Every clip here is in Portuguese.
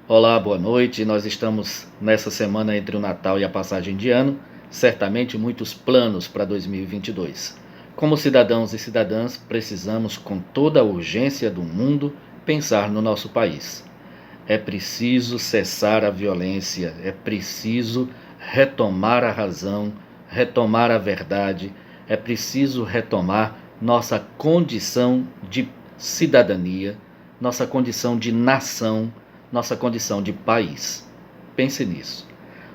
Olá, boa noite. Nós estamos nessa semana entre o Natal e a passagem de ano, certamente muitos planos para 2022. Como cidadãos e cidadãs, precisamos, com toda a urgência do mundo, pensar no nosso país. É preciso cessar a violência, é preciso retomar a razão, retomar a verdade, é preciso retomar nossa condição de cidadania, nossa condição de nação, nossa condição de país. Pense nisso.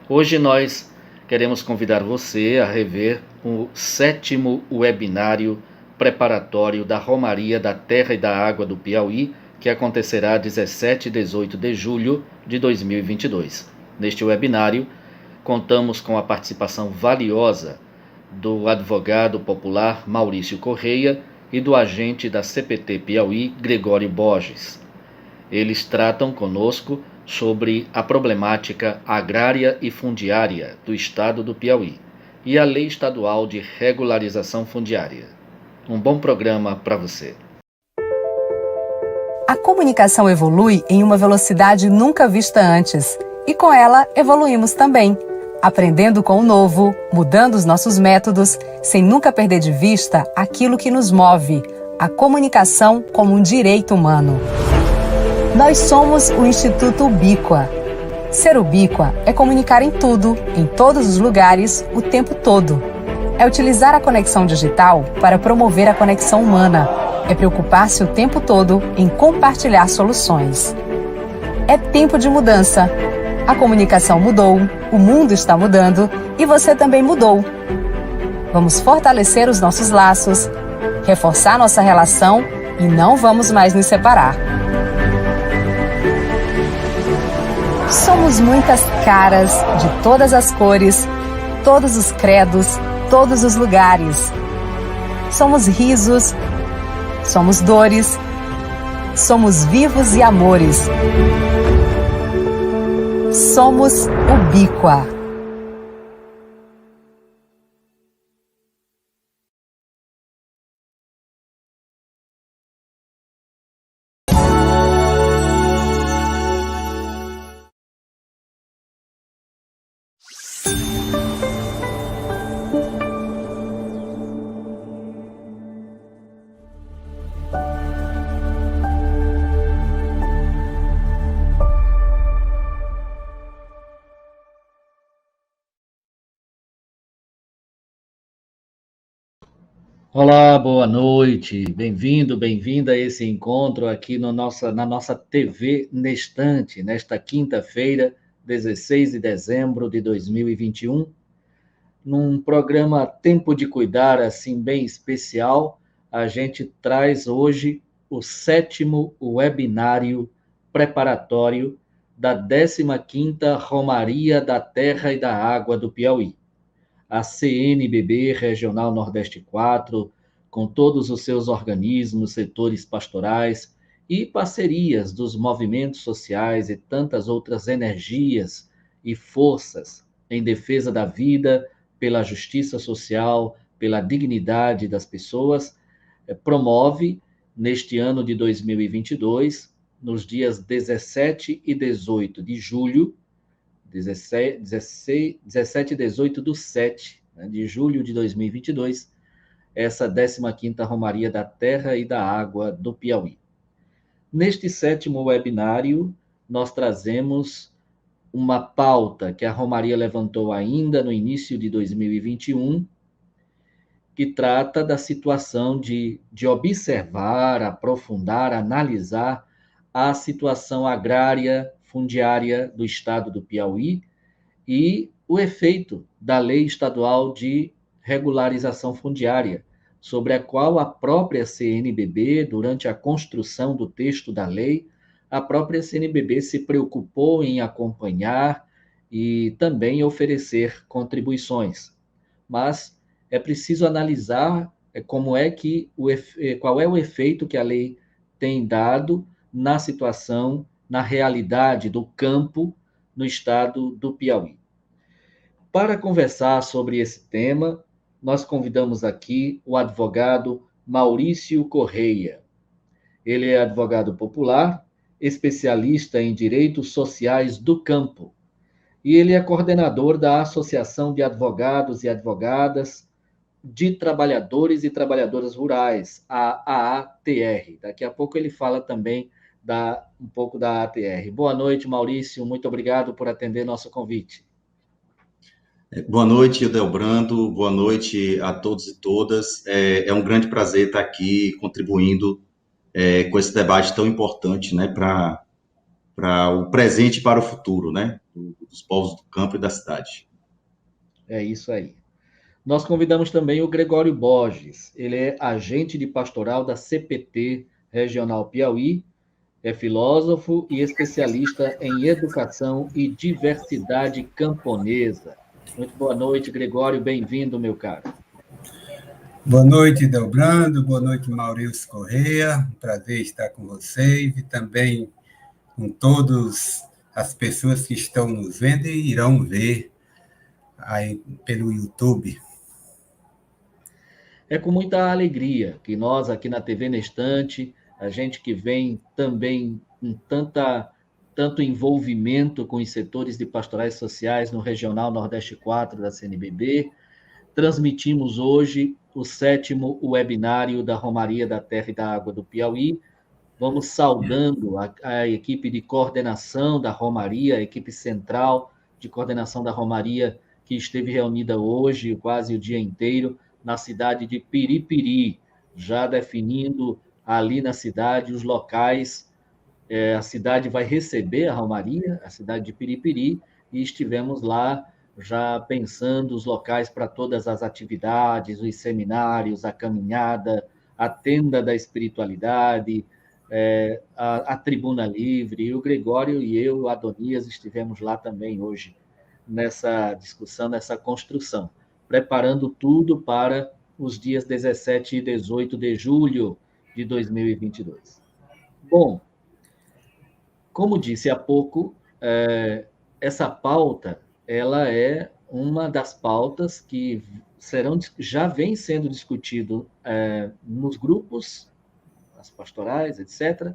Hoje nós queremos convidar você a rever o 7º webinário preparatório da Romaria da Terra e da Água do Piauí, que acontecerá 17 e 18 de julho de 2022. Neste webinário, contamos com a participação valiosa do advogado popular Maurício Correia e do agente da CPT Piauí, Gregório Borges. Eles tratam conosco sobre a problemática agrária e fundiária do estado do Piauí e a Lei Estadual de Regularização Fundiária. Um bom programa para você. A comunicação evolui em uma velocidade nunca vista antes e com ela evoluímos também, aprendendo com o novo, mudando os nossos métodos, sem nunca perder de vista aquilo que nos move, a comunicação como um direito humano. Nós somos o Instituto Ubíqua. Ser ubíqua é comunicar em tudo, em todos os lugares, o tempo todo. É utilizar a conexão digital para promover a conexão humana. É preocupar-se o tempo todo em compartilhar soluções. É tempo de mudança. A comunicação mudou, o mundo está mudando e você também mudou. Vamos fortalecer os nossos laços, reforçar nossa relação e não vamos mais nos separar. Somos muitas caras, de todas as cores, todos os credos, todos os lugares. Somos risos, somos dores, somos vivos e amores. Somos Ubíqua. Olá, boa noite. Bem-vindo, bem-vinda a esse encontro aqui no na nossa TV Nestante, nesta quinta-feira, 16 de dezembro de 2021, num programa Tempo de Cuidar, assim, bem especial. A gente traz hoje o 7º webinário preparatório da 15ª Romaria da Terra e da Água do Piauí. A CNBB Regional Nordeste 4, com todos os seus organismos, setores pastorais e parcerias dos movimentos sociais e tantas outras energias e forças em defesa da vida, pela justiça social, pela dignidade das pessoas, promove, neste ano de 2022, nos dias 17 e 18 de julho, 17 e 18 do 7, né, de julho de 2022, essa 15ª Romaria da Terra e da Água do Piauí. Neste 7º webinário, nós trazemos uma pauta que a Romaria levantou ainda no início de 2021, que trata da situação de observar, aprofundar, analisar a situação agrária, fundiária do estado do Piauí, e o efeito da Lei Estadual de Regularização Fundiária, sobre a qual a própria CNBB, durante a construção do texto da lei, a própria CNBB se preocupou em acompanhar e também oferecer contribuições. Mas é preciso analisar qual é o efeito que a lei tem dado na situação, na realidade do campo no estado do Piauí. Para conversar sobre esse tema, nós convidamos aqui o advogado Maurício Correia. Ele é advogado popular, especialista em direitos sociais do campo, e ele é coordenador da Associação de Advogados e Advogadas de Trabalhadores e Trabalhadoras Rurais, a AATR. Daqui a pouco ele fala também um pouco da AATR. Boa noite, Maurício. Muito obrigado por atender nosso convite. Boa noite, Edelbrando. Boa noite a todos e todas. É um grande prazer estar aqui contribuindo com esse debate tão importante, né, para o presente e para o futuro, né, dos povos do campo e da cidade. É isso aí. Nós convidamos também o Gregório Borges. Ele é agente de pastoral da CPT Regional Piauí, é filósofo e especialista em educação e diversidade camponesa. Muito boa noite, Gregório. Bem-vindo, meu caro. Boa noite, Delbrando. Boa noite, Maurício Correia. Um prazer estar com vocês e também com todas as pessoas que estão nos vendo e irão ver aí pelo YouTube. É com muita alegria que nós, aqui na TV na Estante, a gente que vem também com tanto envolvimento com os setores de pastorais sociais no Regional Nordeste 4 da CNBB, transmitimos hoje o 7º webinário da Romaria da Terra e da Água do Piauí. Vamos saudando a equipe de coordenação da Romaria, a equipe central de coordenação da Romaria, que esteve reunida hoje, quase o dia inteiro, na cidade de Piripiri, já definindo ali na cidade os locais. A cidade vai receber a Romaria, a cidade de Piripiri, e estivemos lá já pensando os locais para todas as atividades, os seminários, a caminhada, a tenda da espiritualidade, a tribuna livre. E o Gregório e eu, o Adonias, estivemos lá também hoje, nessa discussão, nessa construção, preparando tudo para os dias 17 e 18 de julho de 2022. Bom, como disse há pouco, essa pauta ela é uma das pautas que já vem sendo discutido nos grupos, as pastorais, etc.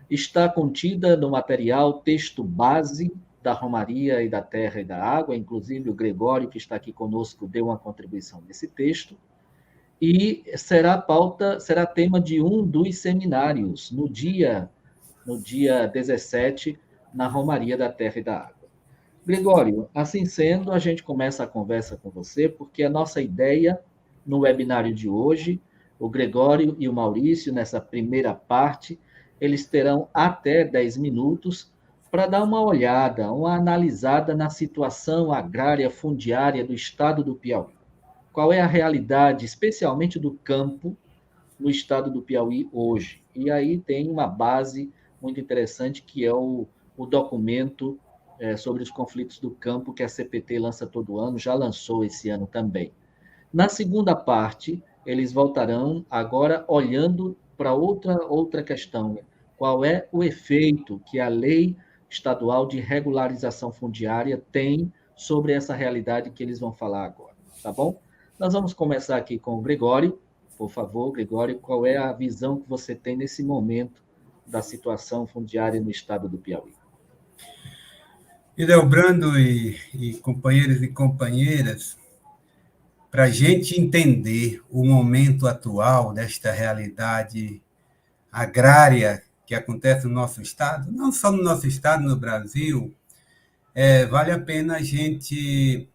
Está contida no material texto base da Romaria e da Terra e da Água, inclusive o Gregório, que está aqui conosco, deu uma contribuição nesse texto, e será tema de um dos seminários, no dia 17, na Romaria da Terra e da Água. Gregório, assim sendo, a gente começa a conversa com você, porque a nossa ideia no webinário de hoje, o Gregório e o Maurício, nessa primeira parte, eles terão até 10 minutos para dar uma olhada, uma analisada na situação agrária fundiária do estado do Piauí. Qual é a realidade, especialmente do campo, no estado do Piauí hoje? E aí tem uma base muito interessante, que é o documento sobre os conflitos do campo, que a CPT lança todo ano, já lançou esse ano também. Na segunda parte, eles voltarão agora olhando para outra questão. Qual é o efeito que a Lei Estadual de Regularização Fundiária tem sobre essa realidade que eles vão falar agora, tá bom? Nós vamos começar aqui com o Gregório. Por favor, Gregório, qual é a visão que você tem nesse momento da situação fundiária no estado do Piauí? Edelbrando e companheiros e companheiras, para a gente entender o momento atual desta realidade agrária que acontece no nosso estado, não só no nosso estado, no Brasil, vale a pena a gente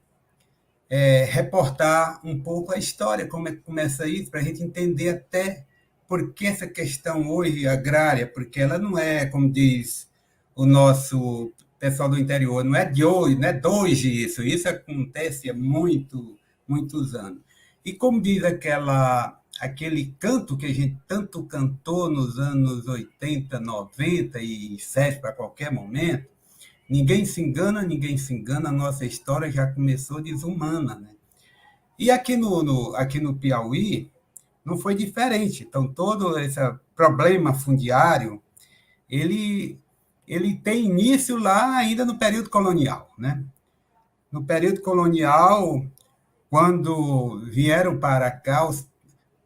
reportar um pouco a história, como é que começa isso, para a gente entender até por que essa questão hoje agrária, porque ela não é, como diz o nosso pessoal do interior, não é de hoje, não é de hoje isso acontece há muitos anos. E como diz aquele canto que a gente tanto cantou nos anos 80, 90 e serve para qualquer momento, ninguém se engana, a nossa história já começou desumana, né? E aqui no Piauí não foi diferente. Então, todo esse problema fundiário, ele tem início lá ainda no período colonial, né? no período colonial, quando vieram para cá os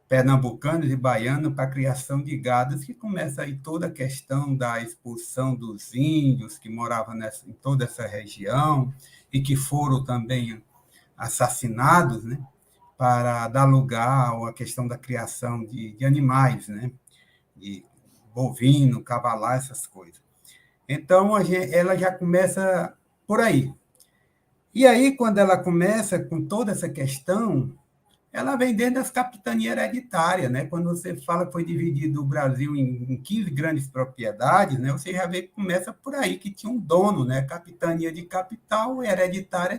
pernambucanos e baianos para a criação de gados, que começa aí toda a questão da expulsão dos índios que moravam em toda essa região e que foram também assassinados, né, para dar lugar à questão da criação de animais, né, de bovino, cavalar, essas coisas. Então, ela já começa por aí. E aí, quando ela começa com toda essa questão, ela vem dentro das capitanias hereditárias, né? Quando você fala que foi dividido o Brasil em 15 grandes propriedades, né? Você já vê que começa por aí, que tinha um dono, né? Capitania de capital hereditária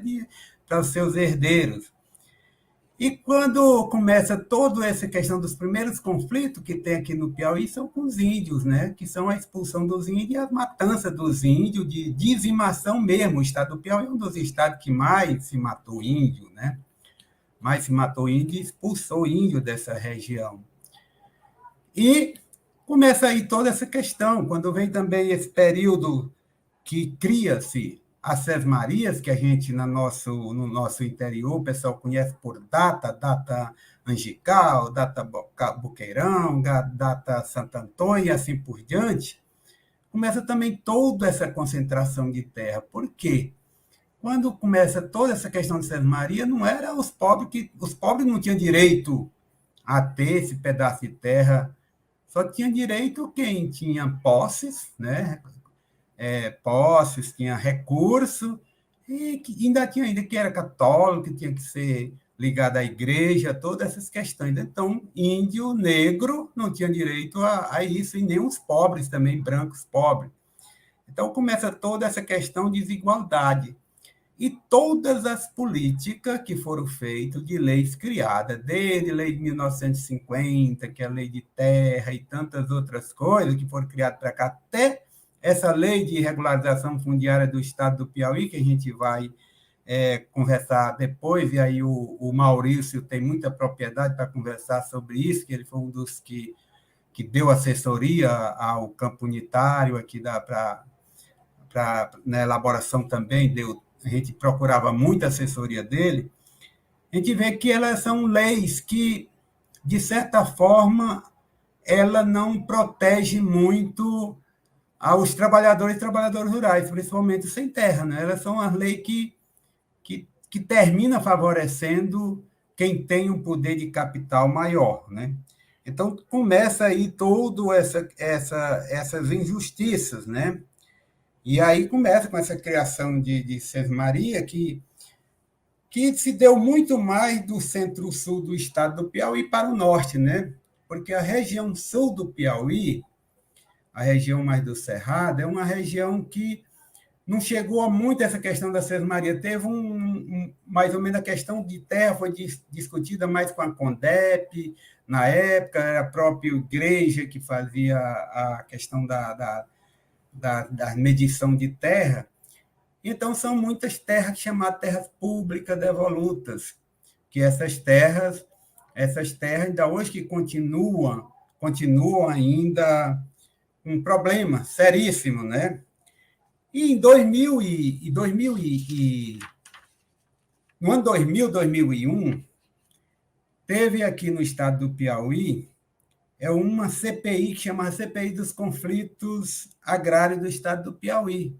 para os seus herdeiros. E quando começa toda essa questão dos primeiros conflitos que tem aqui no Piauí, são com os índios, né? Que são a expulsão dos índios e a matança dos índios, de dizimação mesmo. O estado do Piauí é um dos estados que mais se matou índio, né? Mais se matou índio e expulsou índio dessa região. E começa aí toda essa questão, quando vem também esse período que cria-se as sesmarias, que a gente, no nosso interior, o pessoal conhece por data Angical, data Boqueirão, data Santo Antônio e assim por diante, começa também toda essa concentração de terra. Por quê? Quando começa toda essa questão de sesmaria, não era os pobres não tinham direito a ter esse pedaço de terra, só tinha direito quem tinha posses, né? Posses, tinha recurso, e ainda que era católico, que tinha que ser ligado à igreja, todas essas questões. Então, índio, negro, não tinha direito a isso, e nem os pobres também, brancos pobres. Então, começa toda essa questão de desigualdade. E todas as políticas que foram feitas de leis criadas, desde a lei de 1950, que é a lei de terra, e tantas outras coisas que foram criadas para cá, até essa lei de regularização fundiária do estado do Piauí, que a gente vai conversar depois, e aí o Maurício tem muita propriedade para conversar sobre isso, que ele foi um dos que deu assessoria ao campo unitário aqui na elaboração também, a gente procurava muita assessoria dele. A gente vê que elas são leis que, de certa forma, ela não protege muito aos trabalhadores e trabalhadoras rurais, principalmente sem terra, né? Elas são as leis que terminam favorecendo quem tem um poder de capital maior, né? Então, começa aí todas essas injustiças, né? E aí começa com essa criação de sesmaria que se deu muito mais do centro-sul do estado do Piauí para o norte, né? Porque a região sul do Piauí, a região mais do Cerrado, é uma região que não chegou a muito essa questão da sesmaria. Teve mais ou menos a questão de terra, foi discutida mais com a CONDEP, na época, era a própria igreja que fazia a questão da medição de terra. Então, são muitas terras chamadas terras públicas devolutas, que essas terras ainda hoje que continuam ainda um problema seríssimo, né? E no ano 2001, teve aqui no estado do Piauí uma CPI que chama CPI dos Conflitos Agrários do estado do Piauí,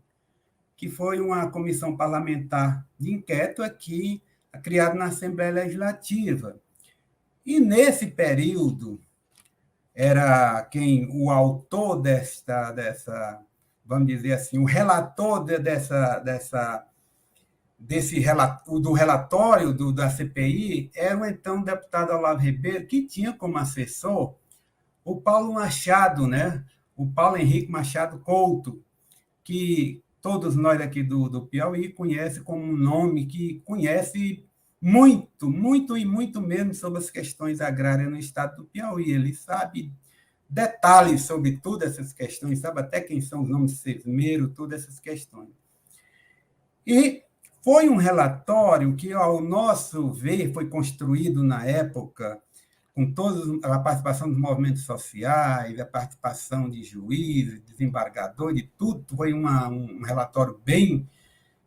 que foi uma comissão parlamentar de inquérito aqui, criada na Assembleia Legislativa. E, nesse período, era o autor vamos dizer assim, o relator do relatório da CPI era o então deputado Olavo Ribeiro, que tinha como assessor o Paulo Machado, né? O Paulo Henrique Machado Couto, que todos nós aqui do Piauí conhecem como um nome que conhece muito, muito e muito mesmo sobre as questões agrárias no estado do Piauí. Ele sabe detalhes sobre todas essas questões, sabe até quem são os nomes de sesmeiro, todas essas questões. E foi um relatório que, ao nosso ver, foi construído na época com toda a participação dos movimentos sociais, a participação de juízes, desembargadores, de tudo. Foi um relatório bem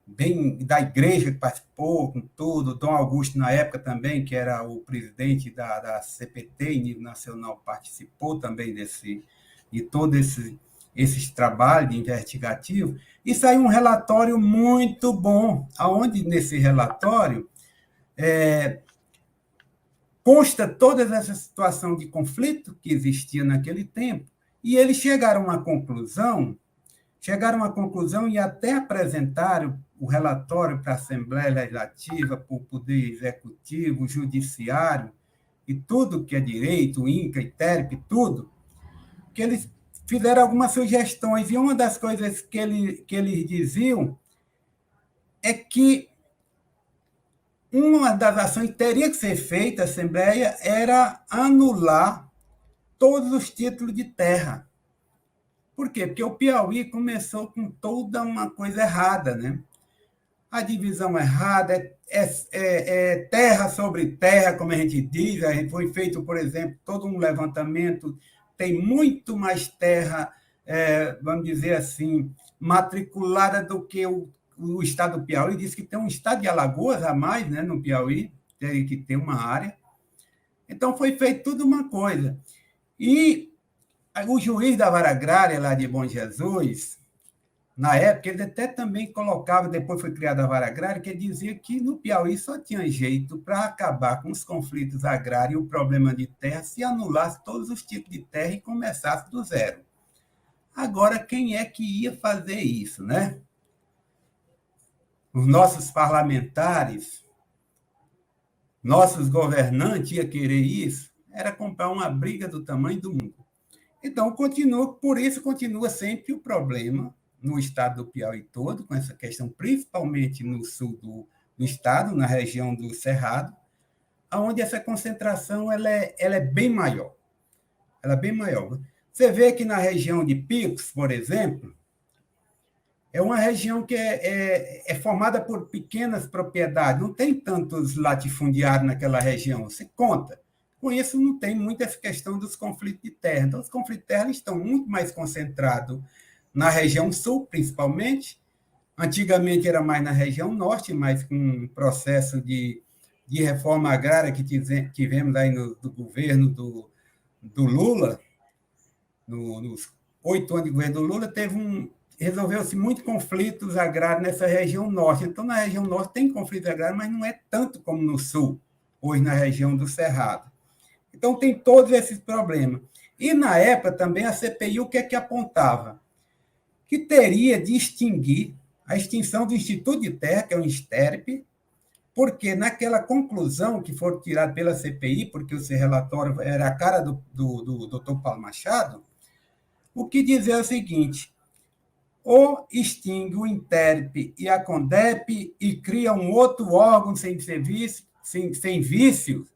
bem da igreja que participou com tudo, Dom Augusto na época também, que era o presidente da CPT em nível nacional, participou também de todo esse trabalho investigativo, e saiu um relatório muito bom, onde nesse relatório consta toda essa situação de conflito que existia naquele tempo, e eles chegaram a uma conclusão e até apresentaram o relatório para a Assembleia Legislativa, para o Poder Executivo, o Judiciário, e tudo que é direito, o INCRA, ITERP, tudo, que eles fizeram algumas sugestões, e uma das coisas que eles diziam é que uma das ações que teria que ser feita, a Assembleia, era anular todos os títulos de terra. Por quê? Porque o Piauí começou com toda uma coisa errada, né? A divisão errada é terra sobre terra, como a gente diz. Foi feito, por exemplo, todo um levantamento, tem muito mais terra, vamos dizer assim, matriculada do que o estado do Piauí. Diz que tem um estado de Alagoas a mais, né, no Piauí, que tem uma área. Então, foi feito tudo uma coisa. E o juiz da Vara Agrária, lá de Bom Jesus, na época, ele até também colocava, depois foi criada a Vara Agrária, que ele dizia que no Piauí só tinha jeito para acabar com os conflitos agrários e o problema de terra se anulasse todos os tipos de terra e começasse do zero. Agora, quem é que ia fazer isso, né? Os nossos parlamentares, nossos governantes iam querer isso? Era comprar uma briga do tamanho do mundo. Então, por isso continua sempre o problema no estado do Piauí todo, com essa questão, principalmente no sul do estado, na região do Cerrado, onde essa concentração ela é bem maior. Ela é bem maior. Você vê que na região de Picos, por exemplo, é uma região que é formada por pequenas propriedades, não tem tantos latifundiários naquela região, você conta. Com isso, não tem muito essa questão dos conflitos de terra. Então, os conflitos de terra estão muito mais concentrados na região sul, principalmente. Antigamente era mais na região norte, mas com um processo de reforma agrária que tivemos aí do governo do Lula, nos 8 anos de governo do Lula, resolveu-se muitos conflitos agrários nessa região norte. Então, na região norte tem conflito agrário, mas não é tanto como no sul, hoje na região do Cerrado. Então, tem todos esses problemas. E, na época, também, a CPI, o que é que apontava? Que teria de extinguir a extinção do Instituto de Terra, que é o INSTERP, porque naquela conclusão que foi tirada pela CPI, porque o seu relatório era a cara do Dr. Paulo Machado, o que dizia é o seguinte: ou extingue o INTERP e a CONDEP e cria um outro órgão sem vícios,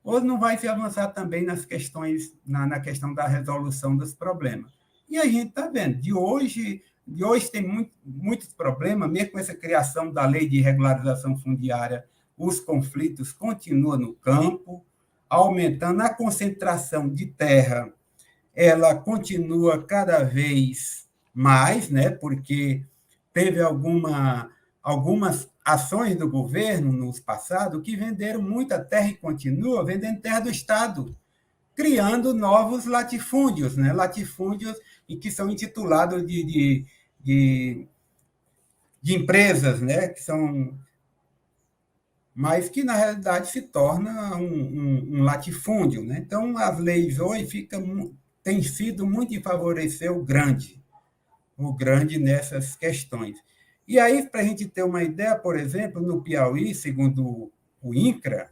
ou não vai se avançar também nas questões, na questão da resolução dos problemas. E a gente está vendo, de hoje tem muitos problemas, mesmo com essa criação da lei de regularização fundiária, os conflitos continuam no campo, aumentando a concentração de terra, ela continua cada vez mais, né, porque teve algumas ações do governo nos passados que venderam muita terra e continua vendendo terra do Estado, criando novos latifúndios, né? Latifúndios e que são intitulados de empresas, né? Que são, mas que na realidade se torna um latifúndio, né? Então as leis hoje têm sido muito em favorecer o grande nessas questões. E aí, para a gente ter uma ideia, por exemplo, no Piauí, segundo o INCRA,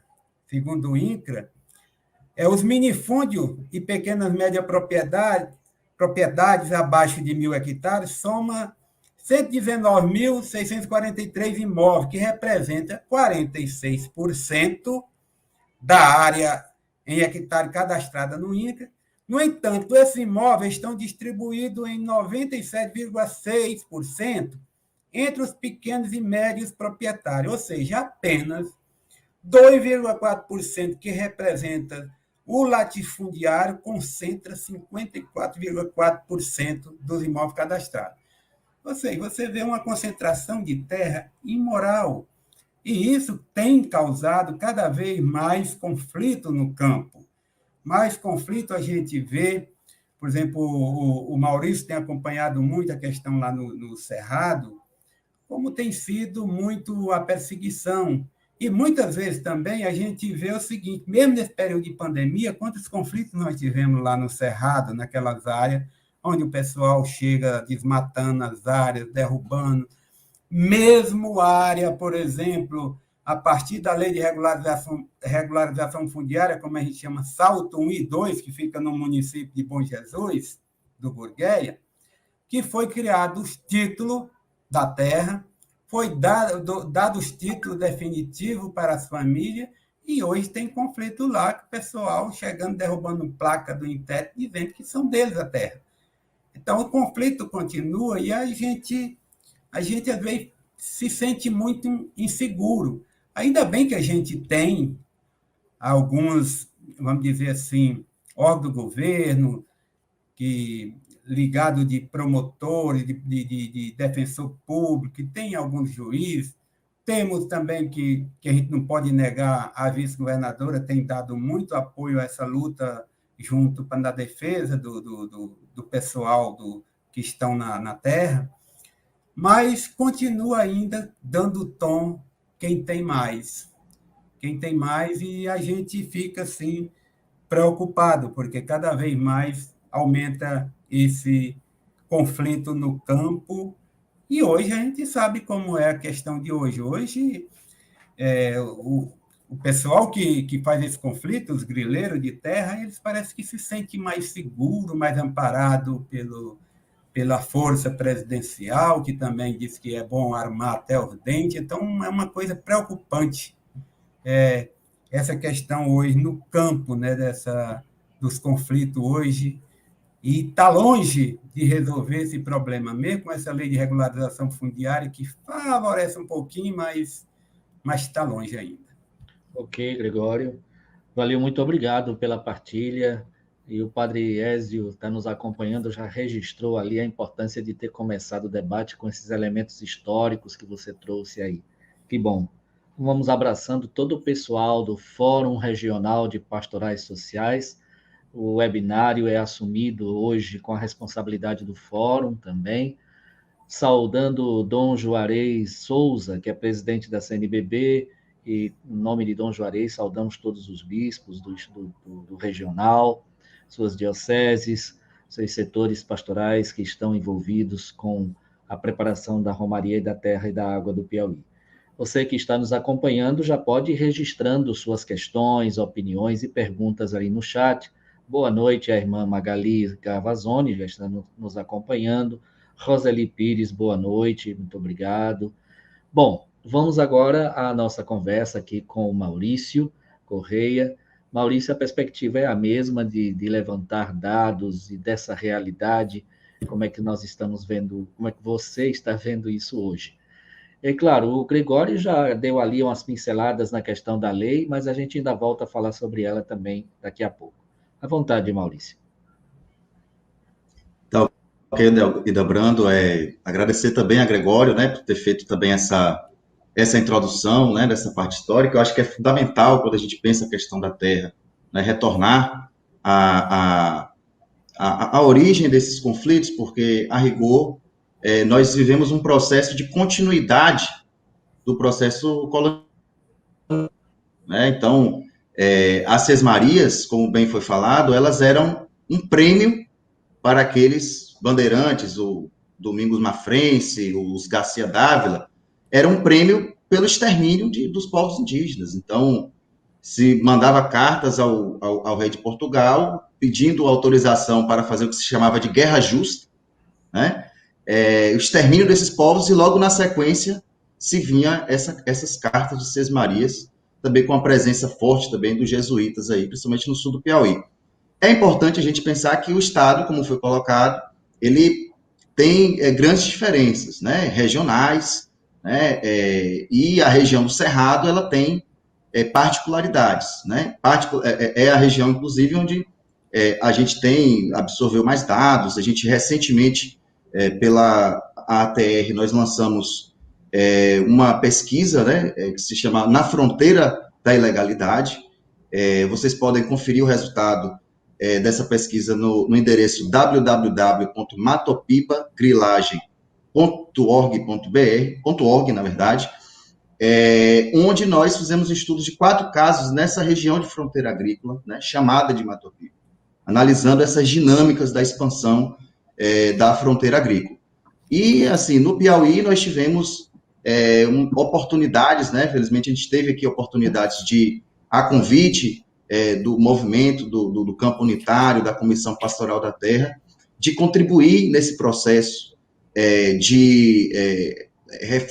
os minifúndios e pequenas e médias propriedades abaixo de 1.000 hectares soma 119.643 imóveis, que representa 46% da área em hectare cadastrada no INCRA. No entanto, esses imóveis estão distribuídos em 97,6% entre os pequenos e médios proprietários, ou seja, apenas 2,4% que representa o latifundiário concentra 54,4% dos imóveis cadastrados. Você vê uma concentração de terra imoral. E isso tem causado cada vez mais conflito no campo. Mais conflito a gente vê, por exemplo, o Maurício tem acompanhado muito a questão lá no Cerrado, como tem sido muito a perseguição. E muitas vezes também a gente vê o seguinte, mesmo nesse período de pandemia, quantos conflitos nós tivemos lá no Cerrado, naquelas áreas, onde o pessoal chega desmatando as áreas, derrubando. Mesmo área, por exemplo, a partir da lei de regularização fundiária, como a gente chama, Salto 1 e 2, que fica no município de Bom Jesus, do Gurgueia, que foi criado os títulos da terra, foi dado os títulos definitivos para as famílias, e hoje tem conflito lá, que o pessoal chegando, derrubando placa do INTET, dizendo que são deles a terra. Então, o conflito continua e a gente às vezes, se sente muito inseguro. Ainda bem que a gente tem alguns, vamos dizer assim, órgãos do governo, ligado de promotores, de defensor público, que tem alguns juízes. Temos também que a gente não pode negar, a vice-governadora tem dado muito apoio a essa luta junto na defesa do pessoal que estão na terra, mas continua ainda dando tom quem tem mais. Quem tem mais, e a gente fica assim preocupado, porque cada vez mais aumenta esse conflito no campo, e hoje a gente sabe como é a questão de hoje. Hoje, o pessoal que faz esse conflito, os grileiros de terra, eles parecem que se sentem mais seguros, mais amparados pela força presidencial, que também diz que é bom armar até os dentes. Então, é uma coisa preocupante essa questão hoje no campo, né, dos conflitos hoje, e está longe de resolver esse problema, mesmo com essa lei de regularização fundiária, que favorece um pouquinho, mas está longe ainda. Ok, Gregório. Valeu, muito obrigado pela partilha. E o padre Ézio está nos acompanhando, já registrou ali a importância de ter começado o debate com esses elementos históricos que você trouxe aí. Que bom. Vamos abraçando todo o pessoal do Fórum Regional de Pastorais Sociais. O webinário é assumido hoje com a responsabilidade do Fórum também. Saudando o Dom Juarez Souza, que é presidente da CNBB, e em nome de Dom Juarez, saudamos todos os bispos do regional, suas dioceses, seus setores pastorais que estão envolvidos com a preparação da Romaria da Terra e da Água do Piauí. Você que está nos acompanhando já pode ir registrando suas questões, opiniões e perguntas ali no chat. Boa noite, a irmã Magali Gavazoni, já está nos acompanhando. Roseli Pires, boa noite, muito obrigado. Bom, vamos agora à nossa conversa aqui com o Maurício Correia. Maurício, a perspectiva é a mesma de levantar dados e dessa realidade, como é que nós estamos vendo, como é que você está vendo isso hoje? E, claro, o Gregório já deu ali umas pinceladas na questão da lei, mas a gente ainda volta a falar sobre ela também daqui a pouco. À vontade, Maurício. Então, ok, Ildebrando, agradecer também a Gregório, né, por ter feito também essa introdução, né, dessa parte histórica. Eu acho que é fundamental, quando a gente pensa a questão da terra, né, retornar à origem desses conflitos, porque, a rigor, nós vivemos um processo de continuidade do processo colonial. Né? Então, as sesmarias, como bem foi falado, elas eram um prêmio para aqueles bandeirantes, o Domingos Mafrense, os Garcia Dávila, era um prêmio pelo extermínio dos povos indígenas. Então, se mandava cartas ao rei de Portugal, pedindo autorização para fazer o que se chamava de guerra justa, né? O extermínio desses povos, e logo na sequência se vinha essas cartas de sesmarias, também com a presença forte também dos jesuítas aí, principalmente no sul do Piauí. É importante a gente pensar que o Estado, como foi colocado, ele tem grandes diferenças, né, regionais, né, e a região do Cerrado, ela tem particularidades, né, é a região, inclusive, onde a gente absorveu mais dados. A gente recentemente, pela a ATR, nós lançamos uma pesquisa, né, que se chama Na Fronteira da Ilegalidade. Vocês podem conferir o resultado dessa pesquisa no endereço www.matopipagrilagem.org, na verdade, onde nós fizemos estudos de 4 casos nessa região de fronteira agrícola, né, chamada de Matopiba, analisando essas dinâmicas da expansão da fronteira agrícola. E, assim, no Piauí nós tivemos oportunidades, né, felizmente a gente teve aqui oportunidades de, a convite do movimento, do campo unitário, da Comissão Pastoral da Terra, de contribuir nesse processo de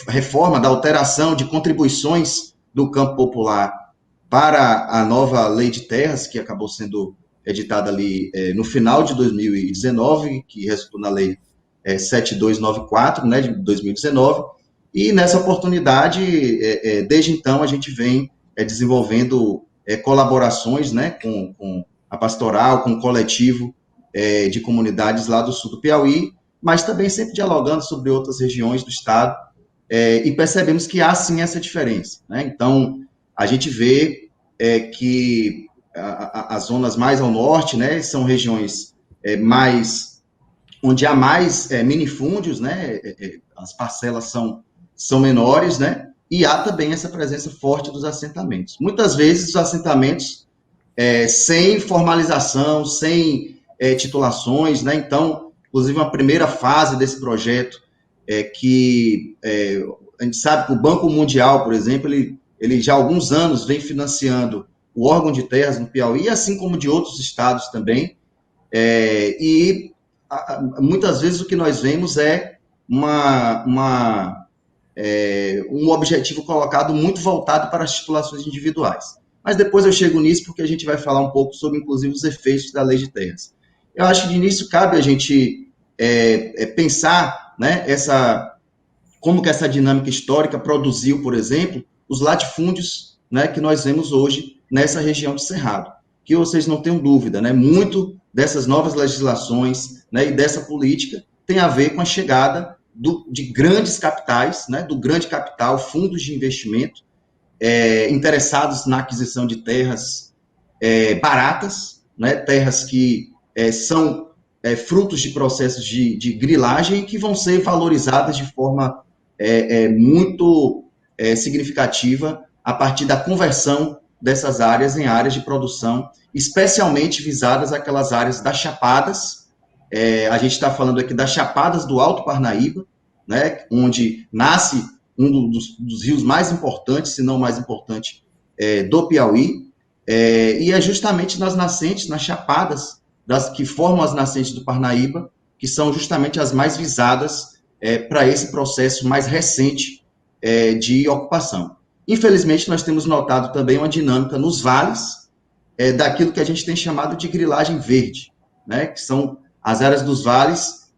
reforma, da alteração de contribuições do campo popular para a nova Lei de Terras, que acabou sendo editada ali no final de 2019, que resultou na Lei 7294, né, de 2019, e nessa oportunidade, desde então, a gente vem desenvolvendo colaborações, né, com a pastoral, com o coletivo de comunidades lá do sul do Piauí, mas também sempre dialogando sobre outras regiões do estado, e percebemos que há sim essa diferença, né? Então, a gente vê que as zonas mais ao norte, né, são regiões onde há mais minifúndios, né, as parcelas são menores, né, e há também essa presença forte dos assentamentos. Muitas vezes os assentamentos sem formalização, sem titulações, né, então, inclusive uma primeira fase desse projeto que a gente sabe que o Banco Mundial, por exemplo, ele já há alguns anos vem financiando o órgão de terras no Piauí, assim como de outros estados também, e muitas vezes o que nós vemos é um objetivo colocado muito voltado para as titulações individuais. Mas depois eu chego nisso porque a gente vai falar um pouco sobre, inclusive, os efeitos da Lei de Terras. Eu acho que de início cabe a gente pensar, né, como que essa dinâmica histórica produziu, por exemplo, os latifúndios, né, que nós vemos hoje nessa região de Cerrado, que vocês não tenham dúvida, né, muito dessas novas legislações, né, e dessa política tem a ver com a chegada de grandes capitais, né, do grande capital, fundos de investimento, interessados na aquisição de terras baratas, né, terras que são frutos de processos de grilagem que vão ser valorizadas de forma muito significativa a partir da conversão dessas áreas em áreas de produção, especialmente visadas aquelas áreas das chapadas. A gente está falando aqui das chapadas do Alto Parnaíba, né, onde nasce um dos rios mais importantes, se não o mais importante, do Piauí, e é justamente nas nascentes, nas chapadas, que formam as nascentes do Parnaíba, que são justamente as mais visadas para esse processo mais recente de ocupação. Infelizmente, nós temos notado também uma dinâmica nos vales daquilo que a gente tem chamado de grilagem verde, né, que são as áreas dos vales,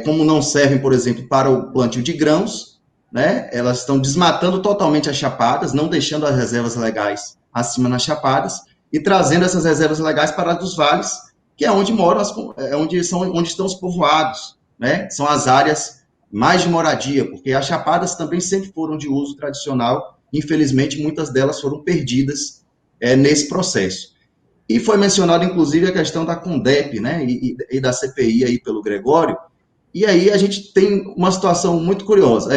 como não servem, por exemplo, para o plantio de grãos, né, elas estão desmatando totalmente as chapadas, não deixando as reservas legais acima nas chapadas, e trazendo essas reservas legais para os vales, que é onde moram, onde estão os povoados, né, são as áreas mais de moradia, porque as chapadas também sempre foram de uso tradicional, infelizmente muitas delas foram perdidas nesse processo. E foi mencionado, inclusive, a questão da CONDEP, né, e da CPI aí pelo Gregório, e aí a gente tem uma situação muito curiosa.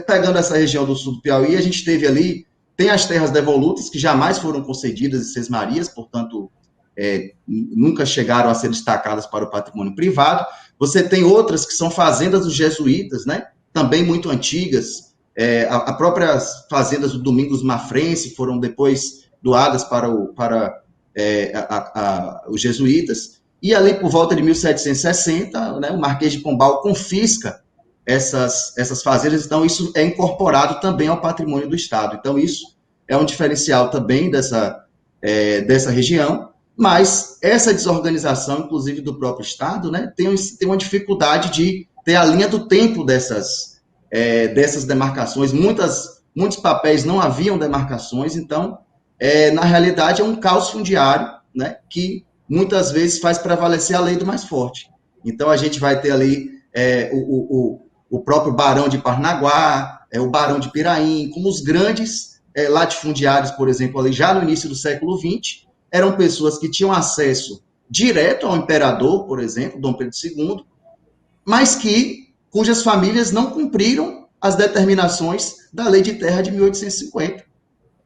Pegando essa região do sul do Piauí, a gente teve ali, tem as terras devolutas, que jamais foram concedidas em Sesmarias, portanto, nunca chegaram a ser destacadas para o patrimônio privado. Você tem outras que são fazendas dos jesuítas, né, também muito antigas, as próprias fazendas do Domingos Mafrense foram depois doadas para os jesuítas, e ali por volta de 1760, né, o Marquês de Pombal confisca essas fazendas, então isso é incorporado também ao patrimônio do Estado. Então isso é um diferencial também dessa região, mas essa desorganização, inclusive do próprio Estado, né, tem uma dificuldade de ter a linha do tempo dessas demarcações. Muitos papéis não haviam demarcações, então, na realidade, é um caos fundiário, né, que muitas vezes faz prevalecer a lei do mais forte. Então, a gente vai ter ali o próprio Barão de Parnaguá, o Barão de Piraí, como os grandes latifundiários, por exemplo, ali já no início do século XX, eram pessoas que tinham acesso direto ao imperador, por exemplo, Dom Pedro II, mas cujas famílias não cumpriram as determinações da Lei de Terra de 1850,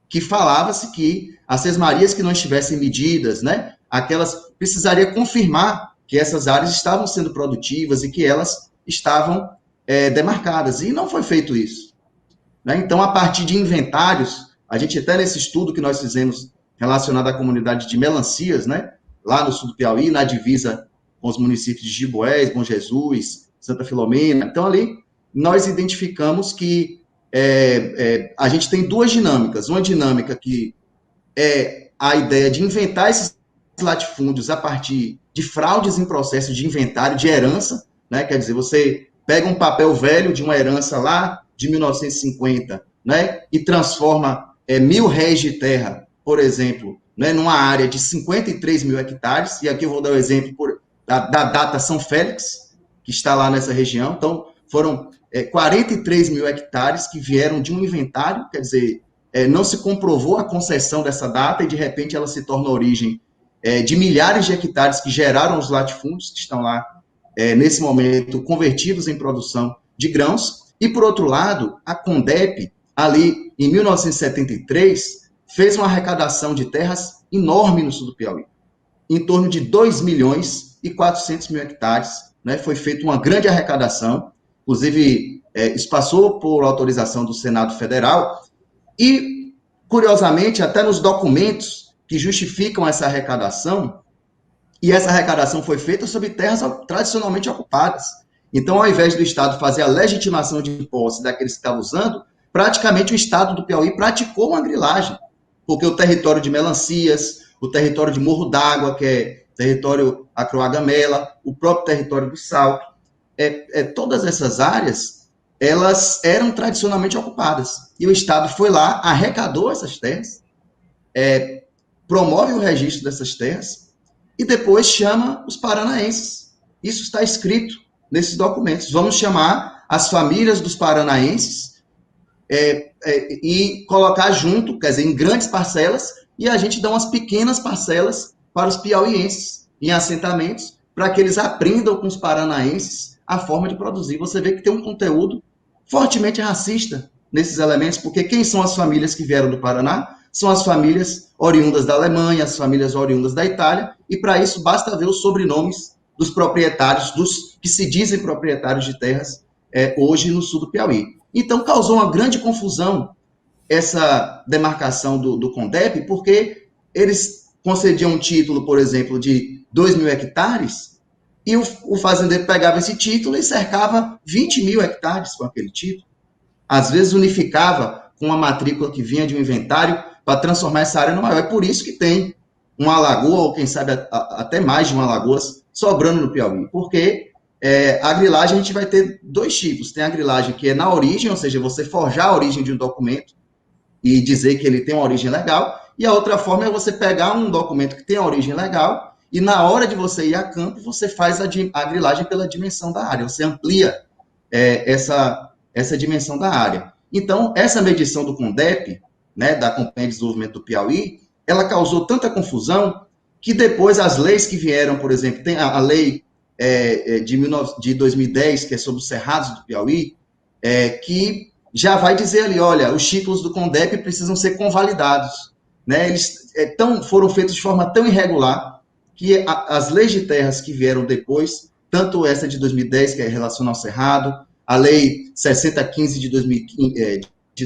que falava-se que as sesmarias que não estivessem medidas, né, aquelas precisaria confirmar que essas áreas estavam sendo produtivas e que elas estavam demarcadas, e não foi feito isso. Né? Então, a partir de inventários, a gente até nesse estudo que nós fizemos relacionado à comunidade de Melancias, né, lá no sul do Piauí, na divisa com os municípios de Giboés, Bom Jesus, Santa Filomena, então ali nós identificamos que a gente tem duas dinâmicas, uma dinâmica que é a ideia de inventar esses latifúndios a partir de fraudes em processo de inventário, de herança, né? Quer dizer, você pega um papel velho de uma herança lá de 1950, né? E transforma 1.000 réis de terra, por exemplo, né? Numa área de 53 mil hectares, e aqui eu vou dar o exemplo da data São Félix, que está lá nessa região, então foram 43 mil hectares que vieram de um inventário, quer dizer, não se comprovou a concessão dessa data e, de repente, ela se torna origem de milhares de hectares que geraram os latifúndios, que estão lá, nesse momento, convertidos em produção de grãos. E, por outro lado, a CONDEP, ali em 1973, fez uma arrecadação de terras enorme no sul do Piauí, em torno de 2 milhões e 400 mil hectares, né? Foi feita uma grande arrecadação, inclusive isso passou por autorização do Senado Federal, e, curiosamente, até nos documentos que justificam essa arrecadação, e essa arrecadação foi feita sobre terras tradicionalmente ocupadas. Então, ao invés do Estado fazer a legitimação de posse daqueles que estavam usando, praticamente o Estado do Piauí praticou uma grilagem, porque o território de Melancias, o território de Morro d'Água, que é território Acroagamela, o próprio território do Salto, todas essas áreas, elas eram tradicionalmente ocupadas. E o Estado foi lá, arrecadou essas terras, promove o registro dessas terras, e depois chama os paranaenses. Isso está escrito nesses documentos. Vamos chamar as famílias dos paranaenses e colocar junto, quer dizer, em grandes parcelas, e a gente dá umas pequenas parcelas para os piauienses em assentamentos, para que eles aprendam com os paranaenses a forma de produzir. Você vê que tem um conteúdo fortemente racista nesses elementos, porque quem são as famílias que vieram do Paraná? São as famílias oriundas da Alemanha, as famílias oriundas da Itália, e para isso basta ver os sobrenomes dos proprietários, dos que se dizem proprietários de terras hoje no sul do Piauí. Então, causou uma grande confusão essa demarcação do CONDEP, porque eles concediam um título, por exemplo, de 2 mil hectares, e o fazendeiro pegava esse título e cercava 20 mil hectares com aquele título. Às vezes unificava com uma matrícula que vinha de um inventário para transformar essa área no maior. É por isso que tem uma lagoa, ou quem sabe até mais de uma lagoa, sobrando no Piauí. Porque a grilagem a gente vai ter dois tipos. Tem a grilagem que é na origem, ou seja, você forjar a origem de um documento e dizer que ele tem uma origem legal, e a outra forma é você pegar um documento que tem a origem legal e na hora de você ir a campo, você faz a grilagem pela dimensão da área, você amplia essa dimensão da área. Então, essa medição do CONDEP, né, da Companhia de Desenvolvimento do Piauí, ela causou tanta confusão que depois as leis que vieram, por exemplo, tem a lei de 2010, que é sobre os cerrados do Piauí, que já vai dizer ali, olha, os títulos do CONDEP precisam ser convalidados. Né? Eles foram feitos de forma tão irregular que as leis de terras que vieram depois, tanto essa de 2010, que é relacionada ao cerrado, a lei 6015 de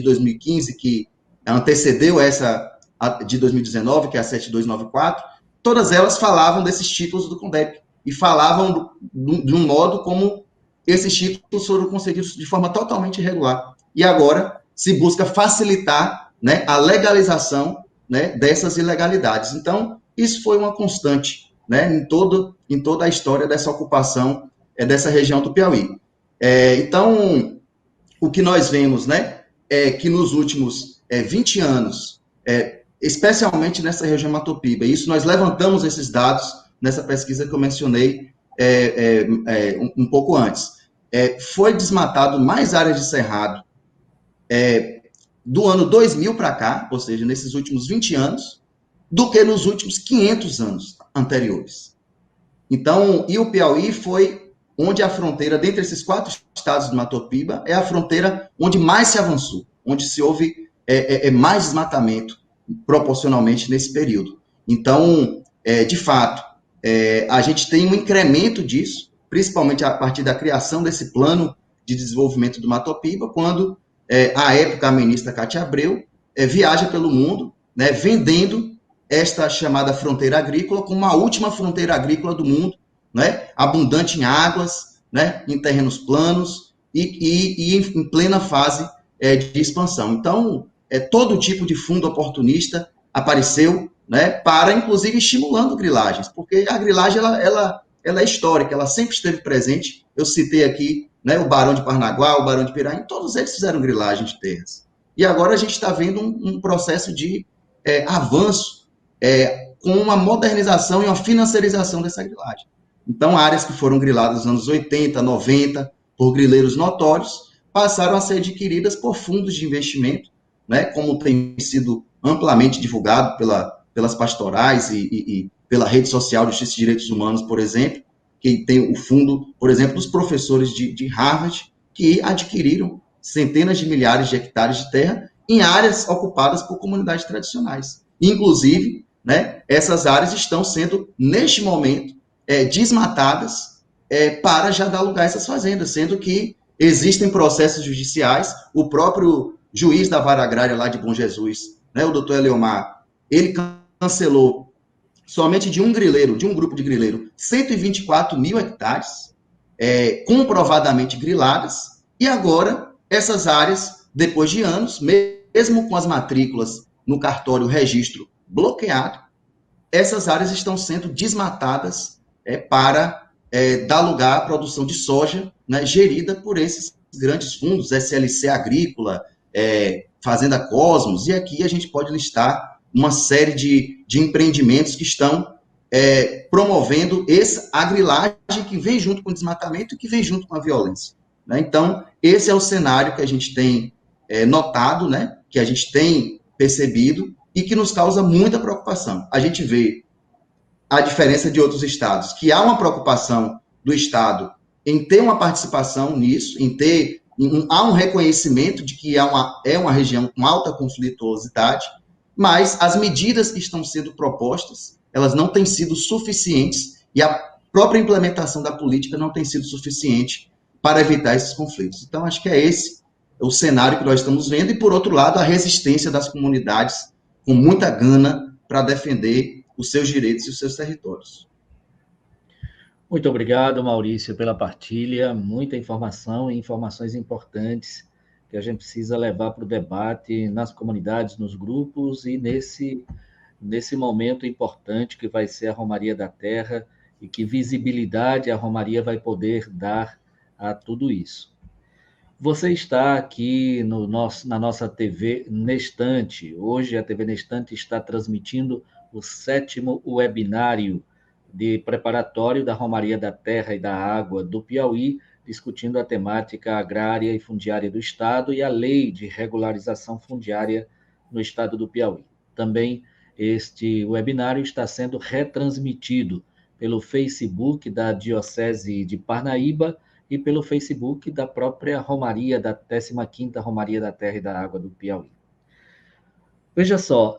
2015, que antecedeu essa de 2019, que é a 7294, todas elas falavam desses títulos do CONDEP e falavam de um modo como esses títulos foram concedidos de forma totalmente irregular. E agora se busca facilitar, né, a legalização, né, dessas ilegalidades. Então, isso foi uma constante, né, em toda a história dessa ocupação dessa região do Piauí. Então, o que nós vemos, né, é que nos últimos 20 anos, especialmente nessa região Matopiba, isso nós levantamos esses dados nessa pesquisa que eu mencionei um pouco antes, foi desmatado mais áreas de cerrado do ano 2000 para cá, ou seja, nesses últimos 20 anos, do que nos últimos 500 anos anteriores. Então, e o Piauí foi onde a fronteira, dentre esses 4 estados do Matopiba, é a fronteira onde mais se avançou, onde se houve mais desmatamento proporcionalmente nesse período. Então, de fato, a gente tem um incremento disso, principalmente a partir da criação desse plano de desenvolvimento do Matopiba, quando, à época, a ministra Cátia Abreu viaja pelo mundo, né, vendendo esta chamada fronteira agrícola como a última fronteira agrícola do mundo, né, abundante em águas, né, em terrenos planos e em plena fase de expansão. Então, todo tipo de fundo oportunista apareceu, né, para, inclusive, estimulando grilagens, porque a grilagem ela é histórica, ela sempre esteve presente. Eu citei aqui, né, o Barão de Parnaguá, o Barão de Piraí, todos eles fizeram grilagem de terras. E agora a gente está vendo um processo de avanço com uma modernização e uma financiarização dessa grilagem. Então, áreas que foram griladas nos anos 80, 90, por grileiros notórios, passaram a ser adquiridas por fundos de investimento, né, como tem sido amplamente divulgado pelas pastorais e pela rede social Justiça e Direitos Humanos, por exemplo, que tem o fundo, por exemplo, dos professores de Harvard, que adquiriram centenas de milhares de hectares de terra em áreas ocupadas por comunidades tradicionais. Inclusive, né, essas áreas estão sendo, neste momento, desmatadas para já dar lugar a essas fazendas, sendo que existem processos judiciais. O próprio juiz da vara agrária lá de Bom Jesus, né, o doutor Eleomar, ele cancelou somente de um grupo de grileiro, 124 mil hectares, comprovadamente griladas, e agora essas áreas, depois de anos, mesmo com as matrículas no cartório registro bloqueado, essas áreas estão sendo desmatadas para dar lugar à produção de soja, né, gerida por esses grandes fundos, SLC Agrícola, Fazenda Cosmos, e aqui a gente pode listar uma série de empreendimentos que estão promovendo a grilagem que vem junto com o desmatamento e que vem junto com a violência. Né? Então, esse é o cenário que a gente tem notado, né, que a gente tem percebido e que nos causa muita preocupação. A gente vê a diferença de outros estados, que há uma preocupação do estado em ter uma participação nisso, há um reconhecimento de que é uma região com alta conflituosidade, mas as medidas que estão sendo propostas, elas não têm sido suficientes e a própria implementação da política não tem sido suficiente para evitar esses conflitos. Então, acho que é esse o cenário que nós estamos vendo e, por outro lado, a resistência das comunidades com muita gana para defender os seus direitos e os seus territórios. Muito obrigado, Maurício, pela partilha, muita informação e informações importantes que a gente precisa levar para o debate nas comunidades, nos grupos e nesse momento importante que vai ser a Romaria da Terra e que visibilidade a Romaria vai poder dar a tudo isso. Você está aqui na nossa TV Nestante. Hoje a TV Nestante está transmitindo o 7º webinário de preparatório da Romaria da Terra e da Água do Piauí, discutindo a temática agrária e fundiária do Estado e a lei de regularização fundiária no Estado do Piauí. Também este webinário está sendo retransmitido pelo Facebook da Diocese de Parnaíba e pelo Facebook da própria Romaria, da 15ª Romaria da Terra e da Água do Piauí. Veja só,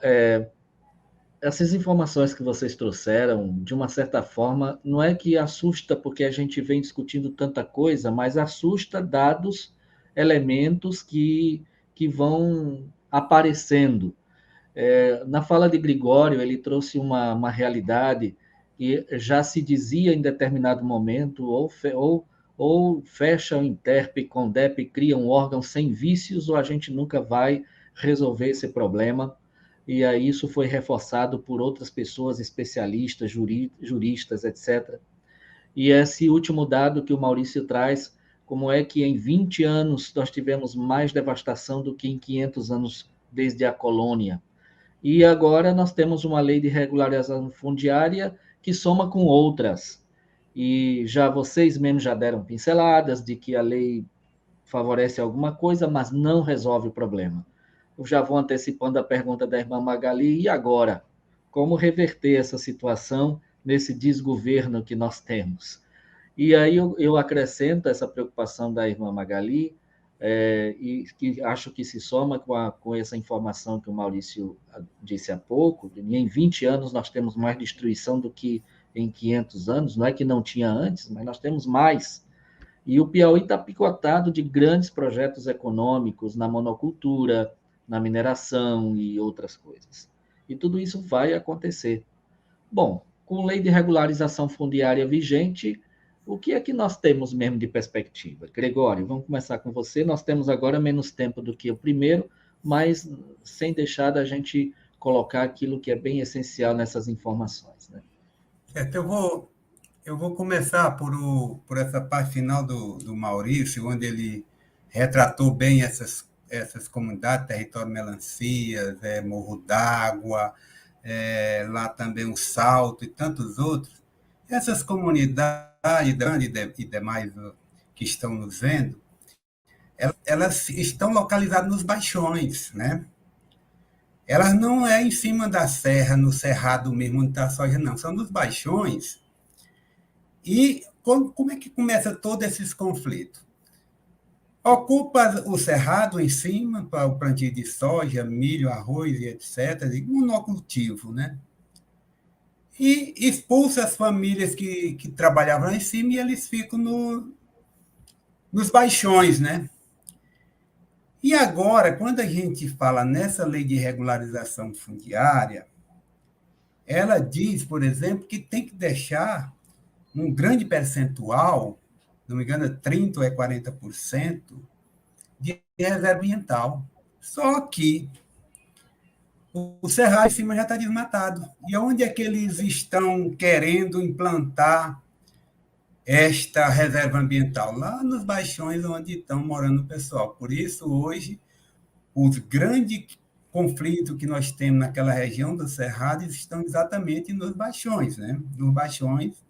essas informações que vocês trouxeram, de uma certa forma, não é que assusta porque a gente vem discutindo tanta coisa, mas assusta dados, elementos que vão aparecendo. Na fala de Gregório, ele trouxe uma realidade que já se dizia em determinado momento, ou fecha o Interp, Condep, cria um órgão sem vícios, ou a gente nunca vai resolver esse problema. E aí isso foi reforçado por outras pessoas, especialistas, juristas, etc. E esse último dado que o Maurício traz, como é que em 20 anos nós tivemos mais devastação do que em 500 anos desde a colônia. E agora nós temos uma lei de regularização fundiária que soma com outras. e já vocês mesmos já deram pinceladas de que a lei favorece alguma coisa, mas não resolve o problema. Eu já vou antecipando a pergunta da irmã Magali, e agora? Como reverter essa situação nesse desgoverno que nós temos? E aí eu acrescento essa preocupação da irmã Magali, e que acho que se soma com essa informação que o Maurício disse há pouco, em 20 anos nós temos mais destruição do que em 500 anos, não é que não tinha antes, mas nós temos mais. E o Piauí está picotado de grandes projetos econômicos na monocultura, na mineração e outras coisas. E tudo isso vai acontecer. Bom, com lei de regularização fundiária vigente, o que é que nós temos mesmo de perspectiva? Gregório, vamos começar com você. Nós temos agora menos tempo do que o primeiro, mas sem deixar da gente colocar aquilo que é bem essencial nessas informações, né? Certo, eu vou começar por essa parte final do Maurício, onde ele retratou bem essas comunidades, Território Melancias, Morro d'Água, lá também o Salto e tantos outros. Essas comunidades grandes e demais que estão nos vendo, elas estão localizadas nos baixões, né? Elas não é em cima da serra, no cerrado mesmo, onde está a soja, não. São nos baixões. E como é que começa todos esses conflitos? Ocupa o cerrado em cima para o plantio de soja, milho, arroz e etc., e monocultivo, né? E expulsa as famílias que trabalhavam lá em cima e eles ficam nos baixões, né? E agora, quando a gente fala nessa lei de regularização fundiária, ela diz, por exemplo, que tem que deixar um grande percentual, não me engano, 30% ou 40%, de reserva ambiental. Só que o cerrado em cima já está desmatado. E onde é que eles estão querendo implantar esta reserva ambiental? Lá nos baixões onde estão morando o pessoal. Por isso, hoje, os grandes conflitos que nós temos naquela região do cerrado estão exatamente nos baixões, né? Nos baixões,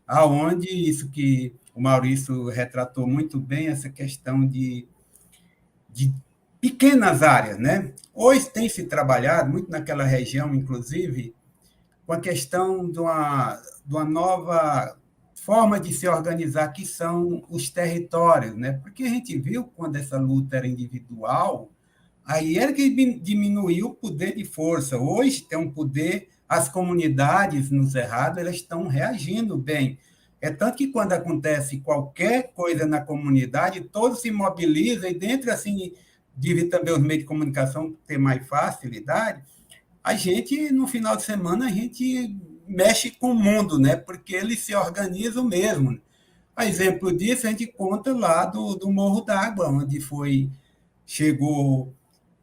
aonde isso que o Maurício retratou muito bem, essa questão de pequenas áreas, né? Hoje tem se trabalhado muito naquela região, inclusive, com a questão de uma nova forma de se organizar, que são os territórios, né? Porque a gente viu, quando essa luta era individual, aí era que diminuiu o poder de força. Hoje tem um poder, as comunidades no Cerrado, elas estão reagindo bem. É tanto que quando acontece qualquer coisa na comunidade, todos se mobilizam e dentro, assim, devido também os meios de comunicação ter mais facilidade, a gente, no final de semana, a gente mexe com o mundo, né? Porque eles se organizam mesmo. A exemplo disso, a gente conta lá do Morro d'Água, onde chegou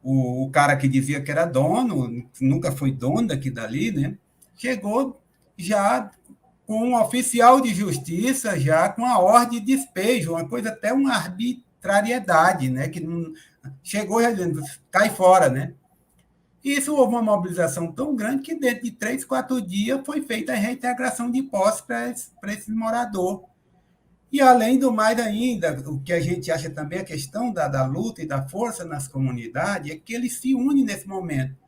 o cara que dizia que era dono, nunca foi dono daqui dali, né? Chegou já com um oficial de justiça, já com a ordem de despejo, uma coisa até uma arbitrariedade, né? Que não, chegou já dizendo, cai fora, né? E isso houve uma mobilização tão grande que dentro de 3, 4 dias foi feita a reintegração de posse para esse morador. E, além do mais ainda, o que a gente acha também a questão da luta e da força nas comunidades é que eles se unem nesse momento.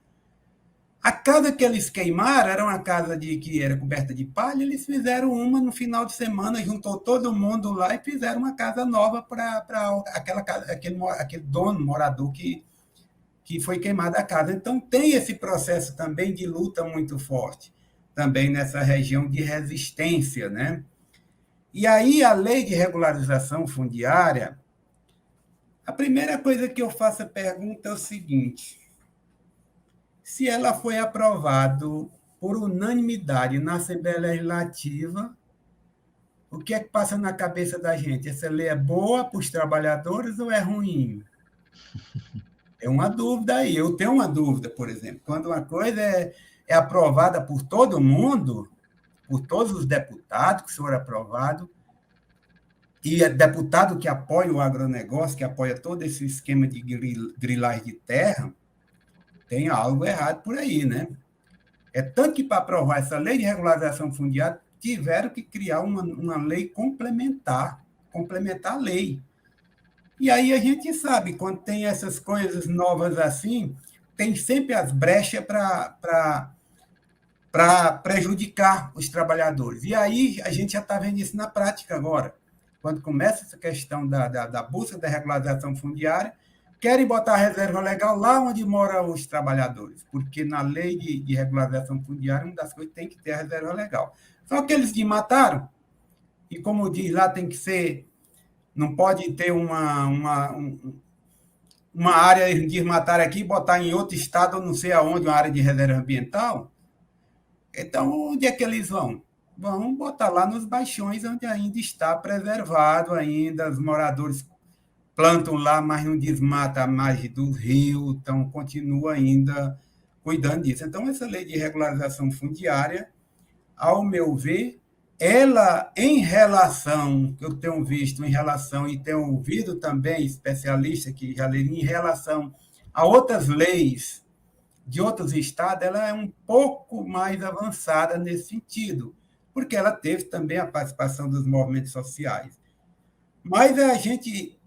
A casa que eles queimaram era uma casa que era coberta de palha, eles fizeram uma no final de semana, juntou todo mundo lá e fizeram uma casa nova para aquele dono, morador que foi queimada a casa. Então, tem esse processo também de luta muito forte, também nessa região de resistência, né? E aí, a lei de regularização fundiária, a primeira coisa que eu faço a pergunta é o seguinte: se ela foi aprovada por unanimidade na Assembleia Legislativa, o que é que passa na cabeça da gente? Essa lei é boa para os trabalhadores ou é ruim? É uma dúvida aí. Eu tenho uma dúvida, por exemplo. Quando uma coisa é aprovada por todo mundo, por todos os deputados que foram aprovados, e é deputado que apoia o agronegócio, que apoia todo esse esquema de grilagem de terra, tem algo errado por aí, né? É tanto que, para aprovar essa lei de regularização fundiária, tiveram que criar uma lei complementar a lei. E aí a gente sabe, quando tem essas coisas novas assim, tem sempre as brechas para prejudicar os trabalhadores. E aí a gente já está vendo isso na prática agora. Quando começa essa questão da busca da regularização fundiária, querem botar a reserva legal lá onde moram os trabalhadores, porque na lei de regularização fundiária, uma das coisas tem que ter a reserva legal. Só que eles desmataram, e como diz lá, tem que ser, não pode ter uma área de desmatar aqui e botar em outro estado, não sei aonde, uma área de reserva ambiental. Então, onde é que eles vão? Vão botar lá nos baixões, onde ainda está preservado, ainda os moradores plantam lá, mas não desmata a margem do rio, então continua ainda cuidando disso. Então, essa lei de regularização fundiária, ao meu ver, ela, em relação, que eu tenho visto em relação, e tenho ouvido também especialistas que já leram, em relação a outras leis de outros estados, ela é um pouco mais avançada nesse sentido, porque ela teve também a participação dos movimentos sociais. Mas a gente,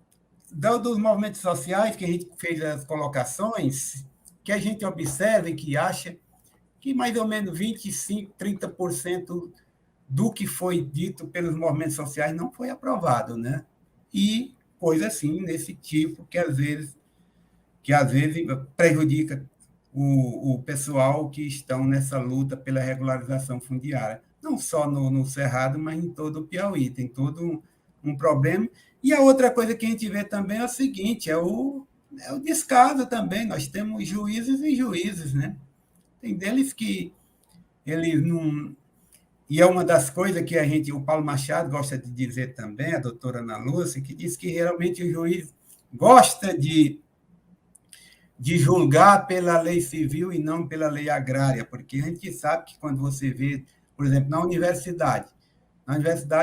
dos movimentos sociais, que a gente fez as colocações, que a gente observa e que acha que mais ou menos 25%, 30% do que foi dito pelos movimentos sociais não foi aprovado, né? E coisa assim, nesse tipo, que às vezes prejudica o pessoal que estão nessa luta pela regularização fundiária. Não só no Cerrado, mas em todo o Piauí. Tem todo um problema. E a outra coisa que a gente vê também é o seguinte, é o descaso também. Nós temos juízes e juízes, né? Tem deles que eles não... E é uma das coisas que o Paulo Machado gosta de dizer também, a doutora Ana Lúcia, que diz que realmente o juiz gosta de julgar pela lei civil e não pela lei agrária, porque a gente sabe que quando você vê, por exemplo, na universidade,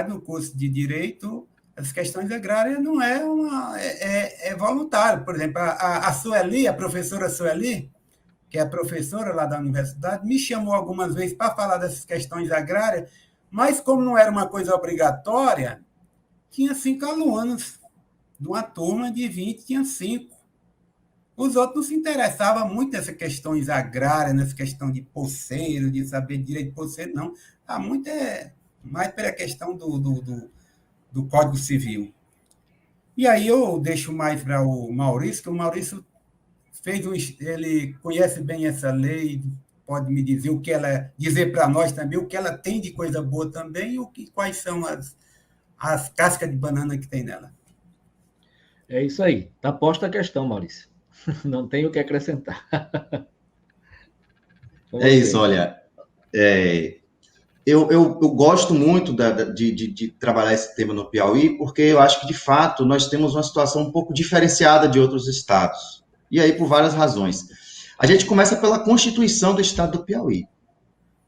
no curso de Direito, as questões agrárias não é voluntário. Por exemplo, a Sueli, a professora Sueli, que é a professora lá da universidade, me chamou algumas vezes para falar dessas questões agrárias, mas como não era uma coisa obrigatória, tinha 5 alunos. De uma turma de 20, tinha 5. Os outros não se interessavam muito nessas questões agrárias, nessa questão de poceiro, de saber direito de poceiro, não. Tá muito mais pela questão do Código Civil. E aí eu deixo mais para o Maurício, que o Maurício ele conhece bem essa lei, pode me dizer o que ela, dizer para nós também o que ela tem de coisa boa também e quais são as cascas de banana que tem nela. É isso aí. Está posta a questão, Maurício. Não tenho o que acrescentar. É isso, olha. Eu gosto muito de trabalhar esse tema no Piauí, porque eu acho que, de fato, nós temos uma situação um pouco diferenciada de outros estados. E aí, por várias razões. A gente começa pela Constituição do Estado do Piauí.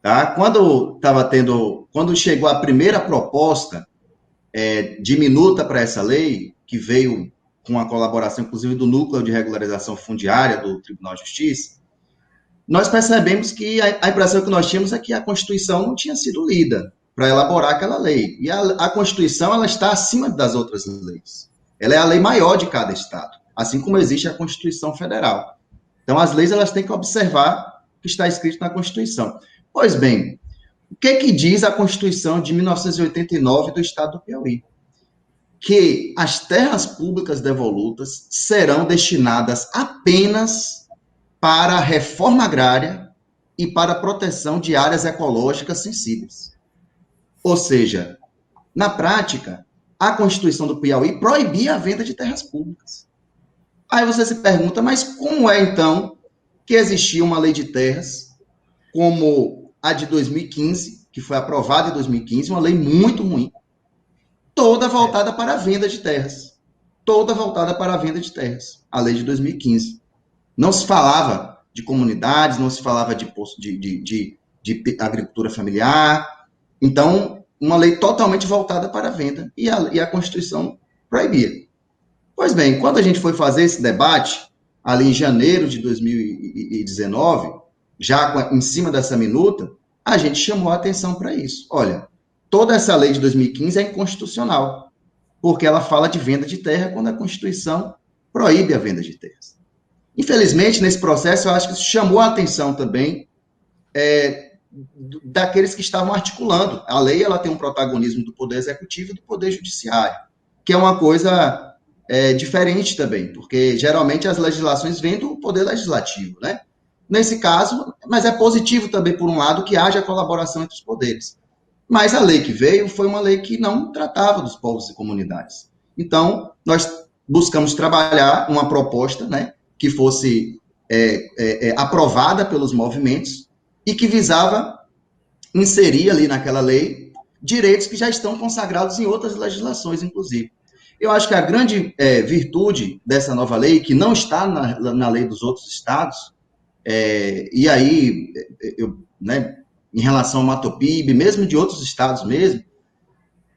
Tá? Quando chegou a primeira proposta de minuta para essa lei, que veio com a colaboração, inclusive, do Núcleo de Regularização Fundiária do Tribunal de Justiça, nós percebemos que a impressão que nós tínhamos é que a Constituição não tinha sido lida para elaborar aquela lei. E a Constituição, ela está acima das outras leis. Ela é a lei maior de cada estado, assim como existe a Constituição Federal. Então, as leis, elas têm que observar o que está escrito na Constituição. Pois bem, o que diz a Constituição de 1989 do Estado do Piauí? Que as terras públicas devolutas serão destinadas apenas para a reforma agrária e para a proteção de áreas ecológicas sensíveis. Ou seja, na prática, a Constituição do Piauí proibia a venda de terras públicas. Aí você se pergunta, mas como é, então, que existia uma lei de terras, como a de 2015, que foi aprovada em 2015, uma lei muito ruim, toda voltada para a venda de terras. Toda voltada para a venda de terras. A lei de 2015. Não se falava de comunidades, não se falava de agricultura familiar. Então, uma lei totalmente voltada para a venda. E a Constituição proibia. Pois bem, quando a gente foi fazer esse debate, ali em janeiro de 2019, já em cima dessa minuta, a gente chamou a atenção para isso. Olha, toda essa lei de 2015 é inconstitucional, porque ela fala de venda de terra quando a Constituição proíbe a venda de terras. Infelizmente, nesse processo, eu acho que isso chamou a atenção também daqueles que estavam articulando. A lei, ela tem um protagonismo do Poder Executivo e do Poder Judiciário, que é uma coisa diferente também, porque geralmente as legislações vêm do Poder Legislativo, né? Nesse caso, mas é positivo também, por um lado, que haja colaboração entre os poderes. Mas a lei que veio foi uma lei que não tratava dos povos e comunidades. Então, nós buscamos trabalhar uma proposta, né, que fosse aprovada pelos movimentos e que visava inserir ali naquela lei direitos que já estão consagrados em outras legislações, inclusive. Eu acho que a grande virtude dessa nova lei, que não está na lei dos outros estados, e aí, em relação ao Matopiba, mesmo de outros estados mesmo,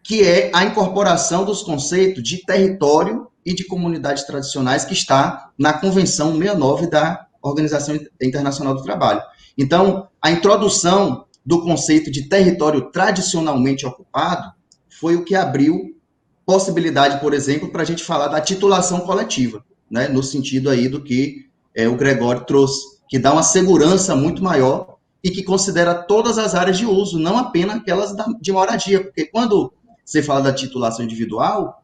que é a incorporação dos conceitos de território e de comunidades tradicionais que está na Convenção 69 da Organização Internacional do Trabalho. Então, a introdução do conceito de território tradicionalmente ocupado foi o que abriu possibilidade, por exemplo, para a gente falar da titulação coletiva, né, no sentido aí do que o Gregório trouxe, que dá uma segurança muito maior e que considera todas as áreas de uso, não apenas aquelas de moradia, porque quando você fala da titulação individual,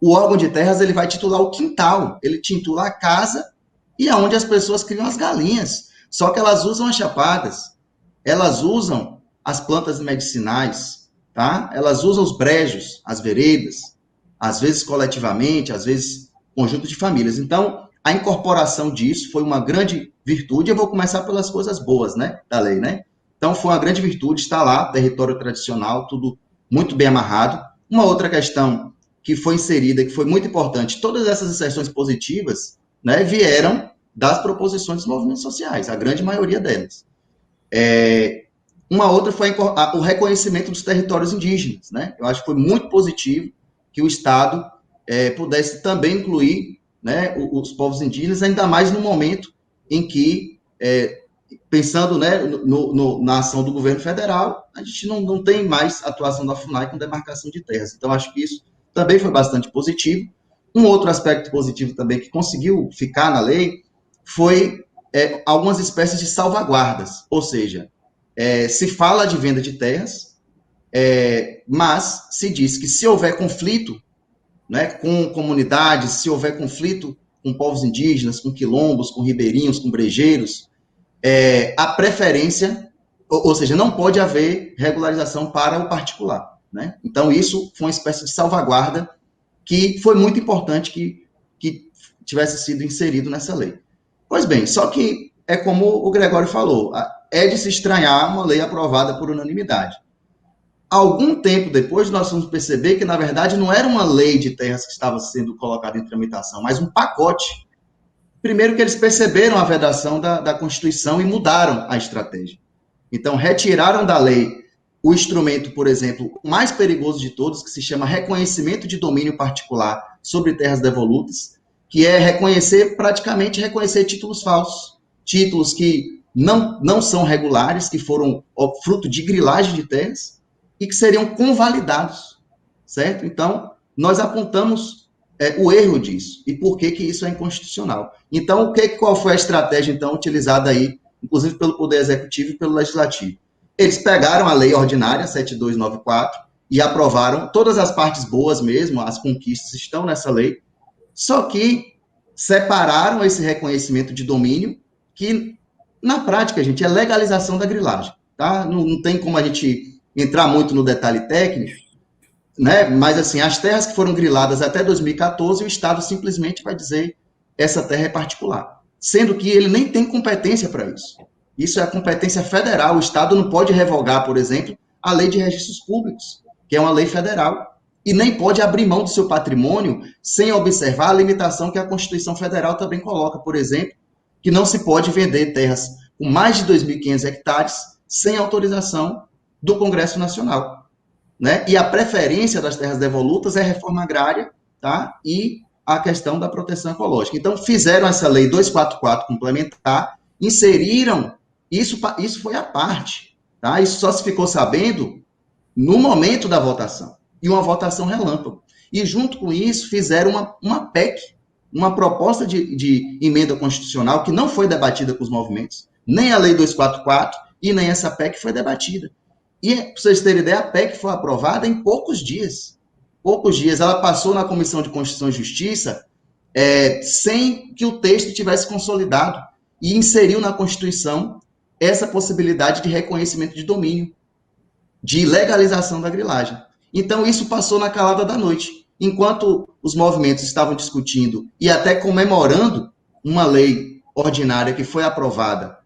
o órgão de terras ele vai titular o quintal, ele titula a casa e aonde as pessoas criam as galinhas, só que elas usam as chapadas, elas usam as plantas medicinais, tá? Elas usam os brejos, as veredas, às vezes coletivamente, às vezes conjunto de famílias. Então, a incorporação disso foi uma grande virtude. Eu vou começar pelas coisas boas, né, da lei, né? Então, foi uma grande virtude, está lá, território tradicional, tudo muito bem amarrado. Uma outra questão que foi inserida, que foi muito importante, todas essas inserções positivas, né, vieram das proposições dos movimentos sociais, a grande maioria delas. Uma outra foi o reconhecimento dos territórios indígenas, né? Eu acho que foi muito positivo que o Estado pudesse também incluir, né, os povos indígenas, ainda mais no momento em que, pensando, né, na ação do governo federal, a gente não tem mais atuação da FUNAI com demarcação de terras. Então, acho que isso também foi bastante positivo. Um outro aspecto positivo também que conseguiu ficar na lei foi algumas espécies de salvaguardas, ou seja, se fala de venda de terras, mas se diz que se houver conflito, né, com comunidades, se houver conflito com povos indígenas, com quilombos, com ribeirinhos, com brejeiros, a preferência, ou seja, não pode haver regularização para o particular, né? Então, isso foi uma espécie de salvaguarda que foi muito importante que tivesse sido inserido nessa lei. Pois bem, só que é como o Gregório falou, é de se estranhar uma lei aprovada por unanimidade. Algum tempo depois, nós vamos perceber que, na verdade, não era uma lei de terras que estava sendo colocada em tramitação, mas um pacote. Primeiro que eles perceberam a vedação da Constituição e mudaram a estratégia. Então, retiraram da lei o instrumento, por exemplo, mais perigoso de todos, que se chama reconhecimento de domínio particular sobre terras devolutas, que é praticamente reconhecer títulos falsos, títulos que não são regulares, que foram fruto de grilagem de terras, e que seriam convalidados, certo? Então, nós apontamos o erro disso, e por que isso é inconstitucional. Então, qual foi a estratégia, então, utilizada aí, inclusive pelo Poder Executivo e pelo Legislativo? Eles pegaram a lei ordinária, 7294, e aprovaram todas as partes boas mesmo, as conquistas estão nessa lei, só que separaram esse reconhecimento de domínio, que, na prática, gente, é legalização da grilagem, tá? Não tem como a gente entrar muito no detalhe técnico, né? Mas, assim, as terras que foram griladas até 2014, o Estado simplesmente vai dizer essa terra é particular, sendo que ele nem tem competência para isso. Isso é a competência federal. O Estado não pode revogar, por exemplo, a Lei de Registros Públicos, que é uma lei federal, e nem pode abrir mão do seu patrimônio sem observar a limitação que a Constituição Federal também coloca, por exemplo, que não se pode vender terras com mais de 2.500 hectares sem autorização do Congresso Nacional, né? E a preferência das terras devolutas é a reforma agrária, tá? E a questão da proteção ecológica. Então, fizeram essa lei 244 complementar, inseriram, isso foi a parte, tá? Isso só se ficou sabendo no momento da votação, e uma votação relâmpago. E, junto com isso, fizeram uma PEC, uma proposta de emenda constitucional que não foi debatida com os movimentos, nem a Lei 244 e nem essa PEC foi debatida. E, para vocês terem ideia, a PEC foi aprovada em poucos dias. Poucos dias. Ela passou na Comissão de Constituição e Justiça sem que o texto tivesse consolidado e inseriu na Constituição essa possibilidade de reconhecimento de domínio, de legalização da grilagem. Então, isso passou na calada da noite. Enquanto os movimentos estavam discutindo e até comemorando uma lei ordinária que foi aprovada,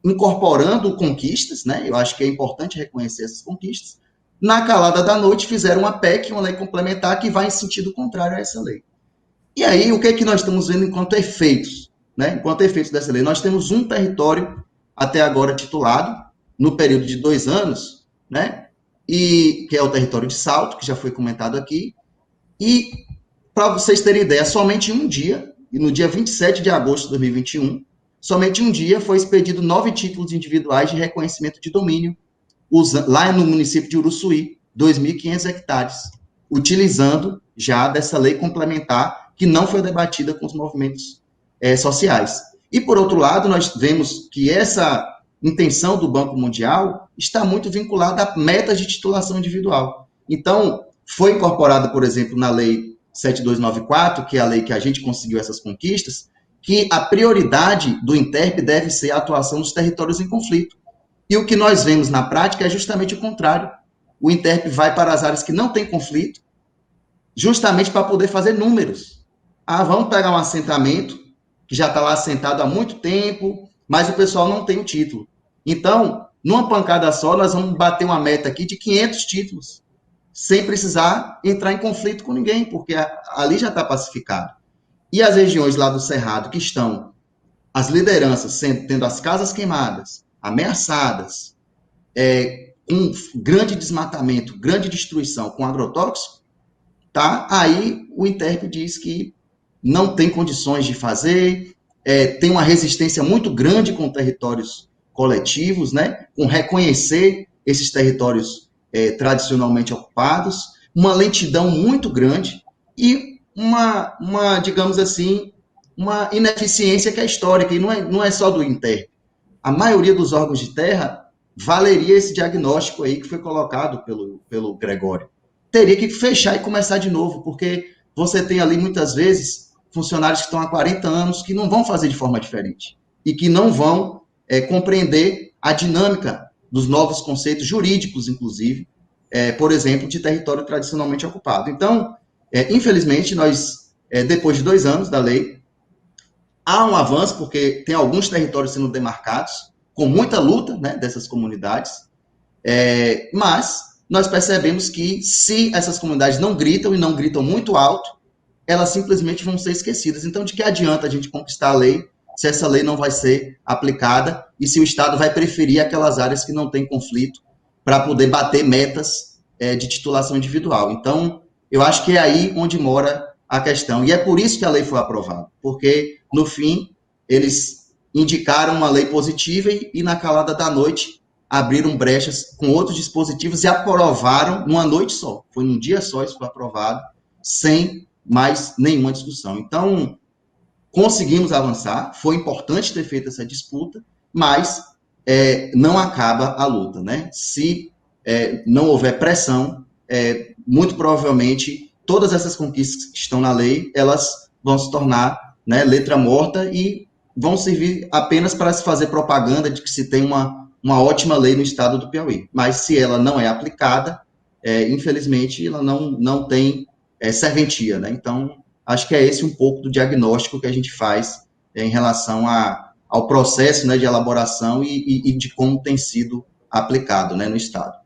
incorporando conquistas, né? Eu acho que é importante reconhecer essas conquistas. Na calada da noite, fizeram uma PEC, uma lei complementar, que vai em sentido contrário a essa lei. E aí, o que é que nós estamos vendo enquanto efeitos? Né? Enquanto efeitos dessa lei, nós temos um território até agora titulado, no período de 2 anos, né? E que é o território de Salto, que já foi comentado aqui. E, para vocês terem ideia, somente um dia, e no dia 27 de agosto de 2021, somente um dia foi expedido 9 títulos individuais de reconhecimento de domínio, lá no município de Uruçuí, 2.500 hectares, utilizando já dessa lei complementar, que não foi debatida com os movimentos sociais. E, por outro lado, nós vemos que essa intenção do Banco Mundial está muito vinculada a metas de titulação individual. Então, foi incorporada, por exemplo, na Lei 7294, que é a lei que a gente conseguiu essas conquistas, que a prioridade do INTERP deve ser a atuação nos territórios em conflito. E o que nós vemos na prática é justamente o contrário. O INTERP vai para as áreas que não têm conflito, justamente para poder fazer números. Vamos pegar um assentamento que já está lá assentado há muito tempo, mas o pessoal não tem o título. Então, numa pancada só, nós vamos bater uma meta aqui de 500 títulos, sem precisar entrar em conflito com ninguém, porque ali já está pacificado. E as regiões lá do Cerrado, que estão as lideranças tendo as casas queimadas, ameaçadas, com grande desmatamento, grande destruição com agrotóxico, tá? Aí o INTERP diz que não tem condições de fazer, tem uma resistência muito grande com territórios coletivos, né? Com reconhecer esses territórios tradicionalmente ocupados, uma lentidão muito grande e uma, digamos assim, uma ineficiência que é histórica, e não é só do INTERP. A maioria dos órgãos de terra valeria esse diagnóstico aí que foi colocado pelo Gregório. Teria que fechar e começar de novo, porque você tem ali, muitas vezes, funcionários que estão há 40 anos que não vão fazer de forma diferente e que não vão compreender a dinâmica dos novos conceitos jurídicos, inclusive, por exemplo, de território tradicionalmente ocupado. Então, infelizmente, nós, depois de 2 anos da lei, há um avanço, porque tem alguns territórios sendo demarcados, com muita luta, né, dessas comunidades, mas nós percebemos que se essas comunidades não gritam, e não gritam muito alto, elas simplesmente vão ser esquecidas. Então, de que adianta a gente conquistar a lei se essa lei não vai ser aplicada e se o Estado vai preferir aquelas áreas que não têm conflito para poder bater metas de titulação individual? Então, eu acho que é aí onde mora a questão. E é por isso que a lei foi aprovada, porque, no fim, eles indicaram uma lei positiva e na calada da noite, abriram brechas com outros dispositivos e aprovaram numa noite só. Foi num dia só isso foi aprovado, sem mais nenhuma discussão. Então, conseguimos avançar, foi importante ter feito essa disputa, mas não acaba a luta, né? Se não houver pressão, muito provavelmente todas essas conquistas que estão na lei, elas vão se tornar, né, letra morta e vão servir apenas para se fazer propaganda de que se tem uma ótima lei no estado do Piauí. Mas se ela não é aplicada, infelizmente, ela não tem serventia, né? Então, acho que é esse um pouco do diagnóstico que a gente faz em relação ao processo, né, de elaboração e de como tem sido aplicado, né, no estado.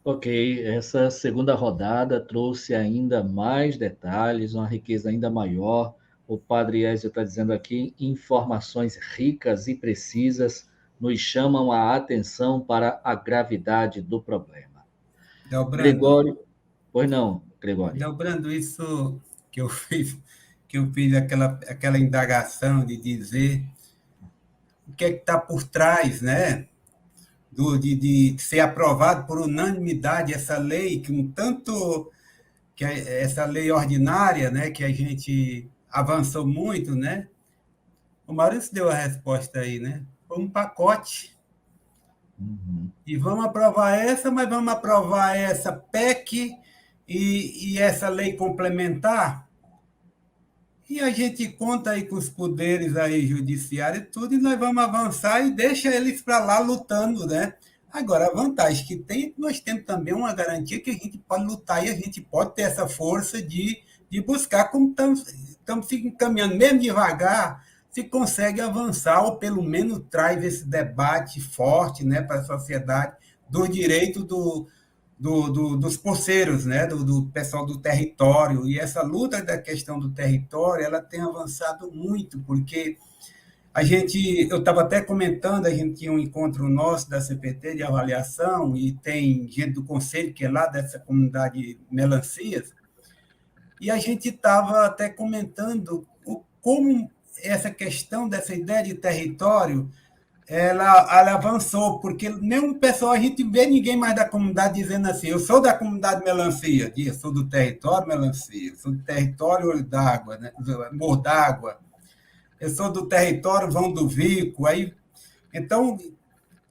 Ok, essa segunda rodada trouxe ainda mais detalhes, uma riqueza ainda maior. O padre Ezio está dizendo aqui, informações ricas e precisas nos chamam a atenção para a gravidade do problema. Delbrando, Gregório, pois não, Gregório. Delbrando, isso que eu fiz aquela indagação de dizer o que é que está por trás, né, de ser aprovado por unanimidade essa lei, que um tanto que essa lei ordinária, né, que a gente avançou muito, né? O Maurício deu a resposta aí, né? Foi um pacote. E vamos aprovar essa, mas vamos aprovar essa PEC e essa lei complementar. E a gente conta aí com os poderes aí judiciários e tudo, e nós vamos avançar e deixa eles para lá lutando, né? Agora, a vantagem que tem é que nós temos também uma garantia que a gente pode lutar e a gente pode ter essa força de buscar, como estamos caminhando, mesmo devagar, se consegue avançar, ou pelo menos traz esse debate forte, né, para a sociedade dos direitos dos poceiros, né, do pessoal do território. E essa luta da questão do território, ela tem avançado muito, porque eu estava até comentando, a gente tinha um encontro nosso da CPT de avaliação, e tem gente do conselho que é lá dessa comunidade Melancias, e a gente estava até comentando como essa questão dessa ideia de território, ela avançou, porque nenhum pessoal, a gente vê ninguém mais da comunidade dizendo assim, eu sou da comunidade Melancia, eu sou do território Melancia, eu sou do território Olho d'Água, né, Morro d'Água, eu sou do território Vão do Vico. Aí, então,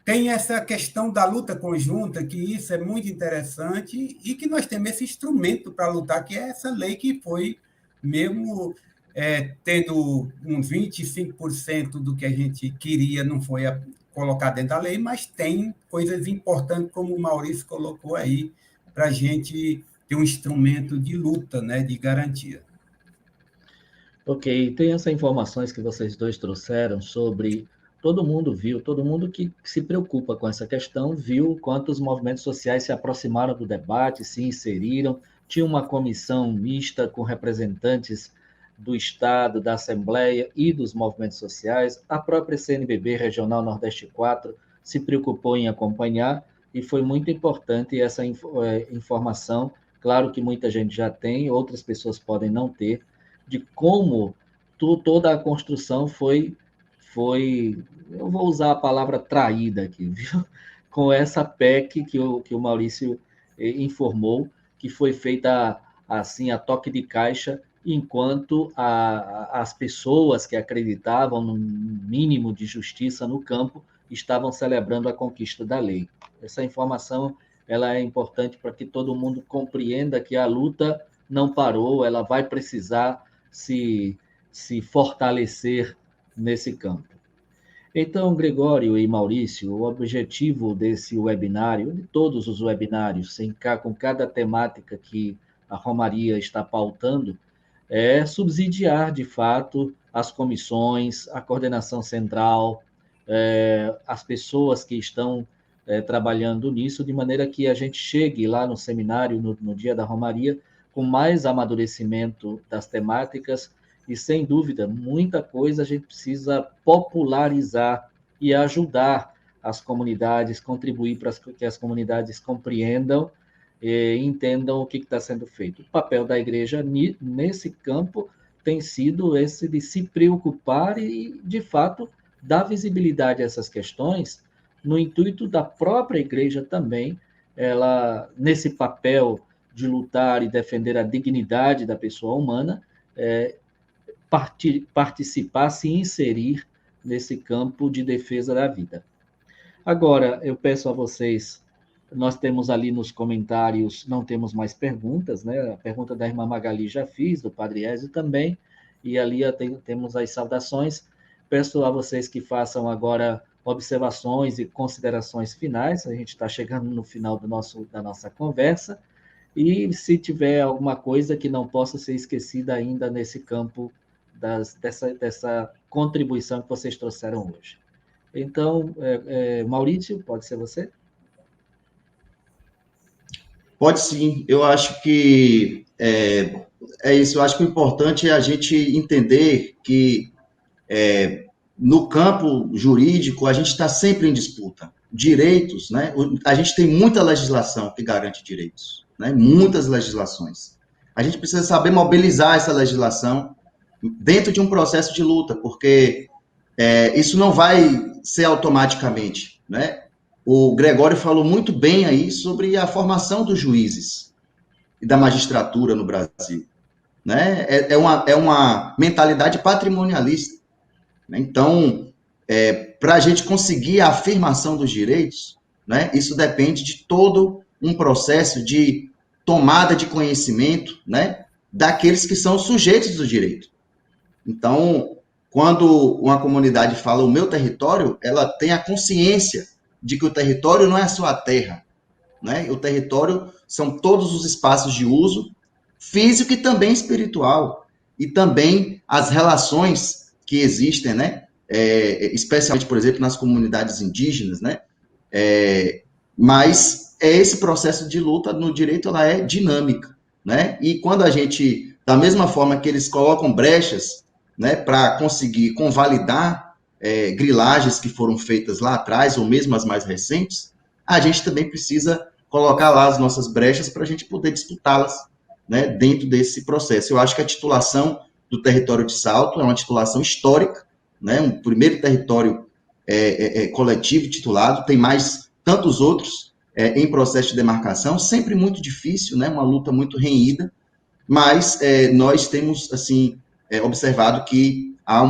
tem essa questão da luta conjunta, que isso é muito interessante, e que nós temos esse instrumento para lutar, que é essa lei que foi mesmo tendo uns 25% do que a gente queria, não foi colocado dentro da lei, mas tem coisas importantes, como o Maurício colocou aí, para a gente ter um instrumento de luta, né, de garantia. Ok, tem essas informações que vocês dois trouxeram sobre... Todo mundo viu, todo mundo que se preocupa com essa questão, viu quantos movimentos sociais se aproximaram do debate, se inseriram. Tinha uma comissão mista com representantes do Estado, da Assembleia e dos movimentos sociais. A própria CNBB Regional Nordeste 4 se preocupou em acompanhar, e foi muito importante essa informação. Claro que muita gente já tem, outras pessoas podem não ter, de como toda a construção foi, eu vou usar a palavra traída aqui, viu? Com essa PEC que o Maurício informou, que foi feita assim a toque de caixa, enquanto as pessoas que acreditavam no mínimo de justiça no campo estavam celebrando a conquista da lei. Essa informação ela é importante para que todo mundo compreenda que a luta não parou, ela vai precisar se fortalecer nesse campo. Então, Gregório e Maurício, o objetivo desse webinário, de todos os webinários, com cada temática que a Romaria está pautando, é subsidiar, de fato, as comissões, a coordenação central, as pessoas que estão trabalhando nisso, de maneira que a gente chegue lá no seminário, no dia da Romaria, com mais amadurecimento das temáticas, e, sem dúvida, muita coisa a gente precisa popularizar e ajudar as comunidades, contribuir para que as comunidades compreendam e entendam o que está sendo feito. O papel da igreja nesse campo tem sido esse de se preocupar e, de fato, dar visibilidade a essas questões, no intuito da própria igreja também, ela, nesse papel de lutar e defender a dignidade da pessoa humana, participar, se inserir nesse campo de defesa da vida. Agora, eu peço a vocês, nós temos ali nos comentários, não temos mais perguntas, né? A pergunta da irmã Magali já fiz, do Padre Ézio também, e ali temos as saudações. Peço a vocês que façam agora observações e considerações finais, a gente está chegando no final da nossa conversa, e se tiver alguma coisa que não possa ser esquecida ainda nesse campo dessa contribuição que vocês trouxeram hoje. Então, Maurício, pode ser você? Pode sim. Eu acho que é isso. Eu acho que o importante é a gente entender que no campo jurídico a gente está sempre em disputa. Direitos, né? A gente tem muita legislação que garante direitos, né? Muitas legislações. A gente precisa saber mobilizar essa legislação dentro de um processo de luta, porque isso não vai ser automaticamente, né? o Gregório falou muito bem aí sobre a formação dos juízes e da magistratura no Brasil. Né? É uma mentalidade patrimonialista. Né? Então, para a gente conseguir a afirmação dos direitos, né, isso depende de todo um processo de tomada de conhecimento, né, daqueles que são sujeitos do direito. Então, quando uma comunidade fala o meu território, ela tem a consciência de que o território não é só a terra, né? O território são todos os espaços de uso físico e também espiritual, e também as relações que existem, né? Especialmente, por exemplo, nas comunidades indígenas, né? Mas esse processo de luta no direito, ela é dinâmica, né? E quando a gente, da mesma forma que eles colocam brechas, né, para conseguir convalidar grilagens que foram feitas lá atrás, ou mesmo as mais recentes, a gente também precisa colocar lá as nossas brechas para a gente poder disputá-las, né, dentro desse processo. Eu acho que a titulação do território de Salto é uma titulação histórica, né, um primeiro território coletivo titulado, tem mais tantos outros em processo de demarcação, sempre muito difícil, né, uma luta muito renhida, mas nós temos, assim, observado que há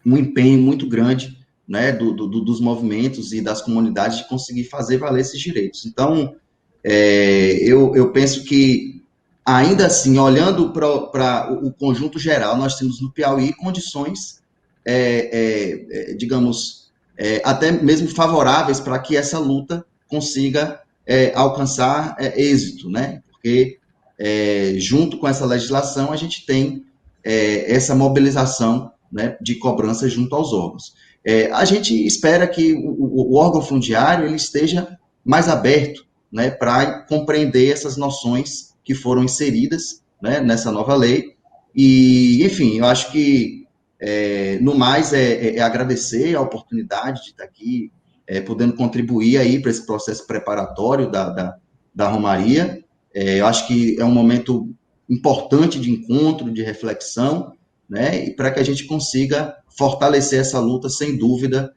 um empenho muito grande, né, dos movimentos e das comunidades de conseguir fazer valer esses direitos. Então, eu penso que, ainda assim, olhando para o conjunto geral, nós temos no Piauí condições, digamos, até mesmo favoráveis para que essa luta consiga alcançar êxito, né? Porque, junto com essa legislação, a gente tem essa mobilização, né, de cobrança junto aos órgãos. A gente espera que o órgão fundiário ele esteja mais aberto, né, para compreender essas noções que foram inseridas, né, nessa nova lei. E, enfim, eu acho que, no mais, agradecer a oportunidade de estar aqui, podendo contribuir aí para esse processo preparatório da Romaria. Eu acho que é um momento importante de encontro, de reflexão, né, e para que a gente consiga fortalecer essa luta, sem dúvida,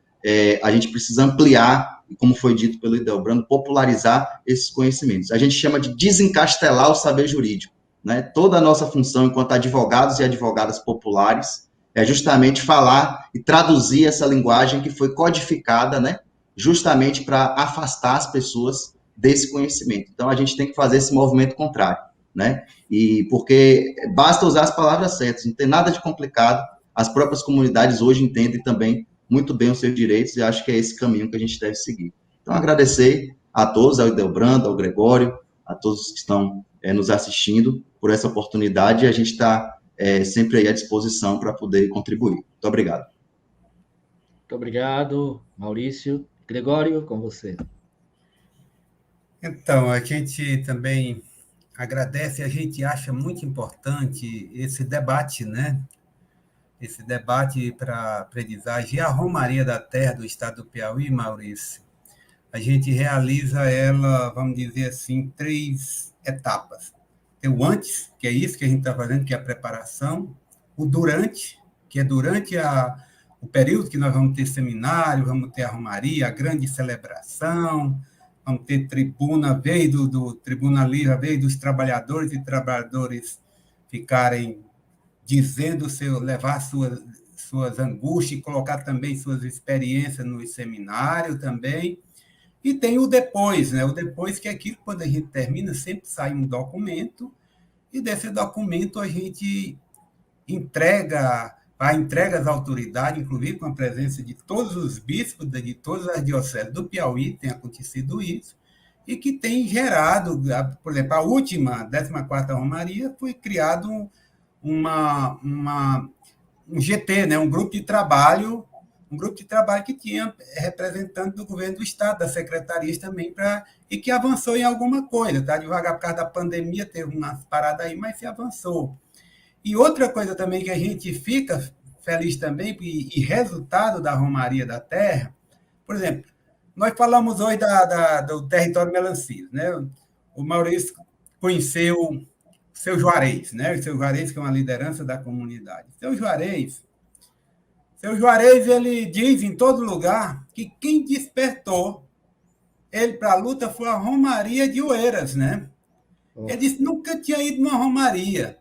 a gente precisa ampliar, como foi dito pelo Idelbrando, popularizar esses conhecimentos. A gente chama de desencastelar o saber jurídico, né? Toda a nossa função enquanto advogados e advogadas populares é justamente falar e traduzir essa linguagem que foi codificada, né, justamente para afastar as pessoas desse conhecimento. Então, a gente tem que fazer esse movimento contrário, né? E porque basta usar as palavras certas, não tem nada de complicado, as próprias comunidades hoje entendem também muito bem os seus direitos, e acho que é esse caminho que a gente deve seguir. Então, agradecer a todos, ao Idelbrando, ao Gregório, a todos que estão nos assistindo por essa oportunidade, e a gente está sempre aí à disposição para poder contribuir. Muito obrigado. Muito obrigado, Maurício. Gregório, com você. Então, a gente também agradece, a gente acha muito importante esse debate, né? Esse debate para aprendizagem. E a Romaria da Terra do Estado do Piauí, Maurício, a gente realiza ela, vamos dizer assim, 3 etapas. Tem o antes, que é isso que a gente está fazendo, que é a preparação. O durante, que é durante o período que nós vamos ter seminário, vamos ter a Romaria, a grande celebração, vamos ter tribuna, a vez do tribunalismo, a vez dos trabalhadores e trabalhadoras ficarem dizendo, levar suas angústias, colocar também suas experiências no seminário também. E tem o depois, né? O depois, que é aquilo que, quando a gente termina, sempre sai um documento, e desse documento a gente entrega às autoridades, inclusive com a presença de todos os bispos, de todas as dioceses do Piauí, tem acontecido isso, e que tem gerado, por exemplo, a última, 14ª Romaria, foi criado um GT, né, um grupo de trabalho que tinha representante do governo do Estado, das secretarias também, e que avançou em alguma coisa. Está devagar por causa da pandemia, teve umas paradas aí, mas se avançou. E outra coisa também que a gente fica feliz também, e resultado da Romaria da Terra, por exemplo, nós falamos hoje do território Melancia, né? O Maurício conheceu o seu Juarez, né? O seu Juarez, que é uma liderança da comunidade. Seu Juarez, ele diz em todo lugar que quem despertou ele para a luta foi a Romaria de Oeiras, né? Ele disse nunca tinha ido numa Romaria.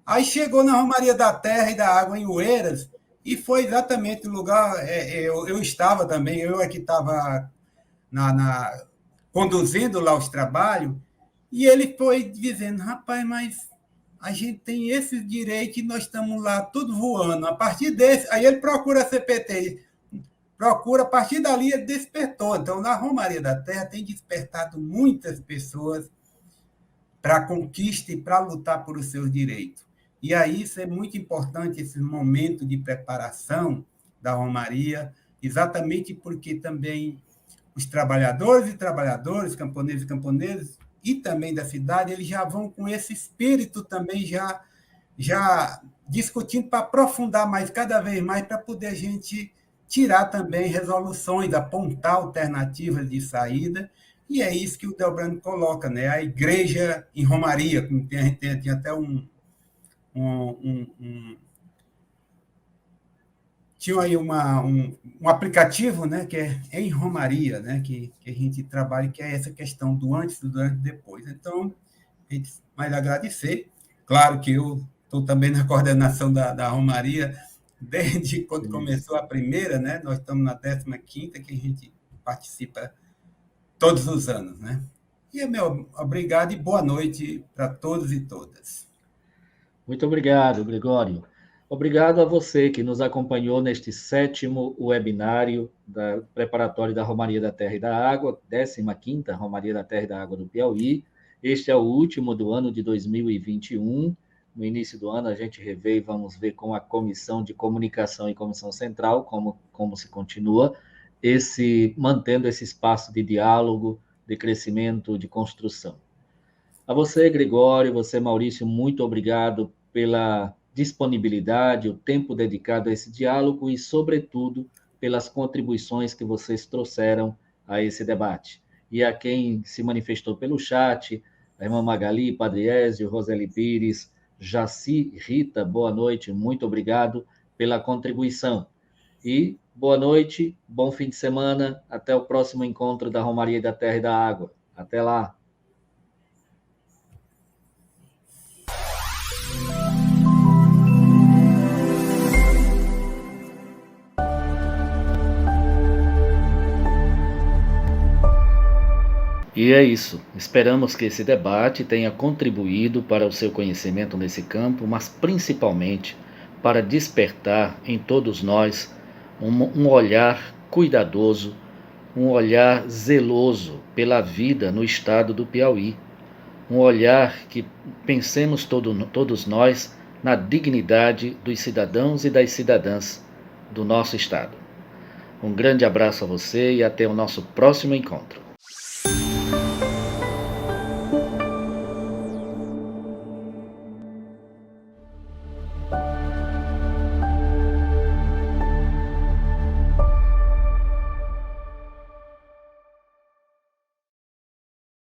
Aí chegou na Romaria da Terra e da Água em Oeiras, e foi exatamente o lugar. Eu estava também, eu é que estava conduzindo lá os trabalhos, e ele foi dizendo, rapaz, mas a gente tem esse direito e nós estamos lá tudo voando. A partir desse, aí ele procura a CPT, procura, a partir dali ele despertou. Então, na Romaria da Terra tem despertado muitas pessoas para a conquista e para lutar por os seus direitos. E aí isso é muito importante, esse momento de preparação da Romaria, exatamente porque também os trabalhadores e trabalhadoras, camponeses e camponesas, e também da cidade, eles já vão com esse espírito também já discutindo para aprofundar mais, cada vez mais, para poder a gente tirar também resoluções, apontar alternativas de saída, e é isso que o Delbrando coloca, né? A igreja em Romaria, como tem até tinha aí um aplicativo, né, que é em Romaria, né, que a gente trabalha, que é essa questão do antes, do durante e depois. Então, a gente vai agradecer. Claro que eu estou também na coordenação da Romaria desde quando começou a primeira, né? Nós estamos na 15ª, que a gente participa todos os anos, né? E meu obrigado e boa noite para todos e todas. Muito obrigado, Gregório. Obrigado a você que nos acompanhou neste 7º webinário preparatório da Romaria da Terra e da Água, 15ª Romaria da Terra e da Água do Piauí. Este é o último do ano de 2021. No início do ano a gente revê e vamos ver com a Comissão de Comunicação e Comissão Central como se continua mantendo esse espaço de diálogo, de crescimento, de construção. A você, Gregório, você, Maurício, muito obrigado pela disponibilidade, o tempo dedicado a esse diálogo e, sobretudo, pelas contribuições que vocês trouxeram a esse debate. E a quem se manifestou pelo chat, a irmã Magali, Padre Ézio, Roseli Pires, Jaci, Rita, boa noite, muito obrigado pela contribuição. E boa noite, bom fim de semana, até o próximo encontro da Romaria da Terra e da Água. Até lá! E é isso. Esperamos que esse debate tenha contribuído para o seu conhecimento nesse campo, mas principalmente para despertar em todos nós um olhar cuidadoso, um olhar zeloso pela vida no estado do Piauí. Um olhar que pensemos todos nós na dignidade dos cidadãos e das cidadãs do nosso estado. Um grande abraço a você e até o nosso próximo encontro.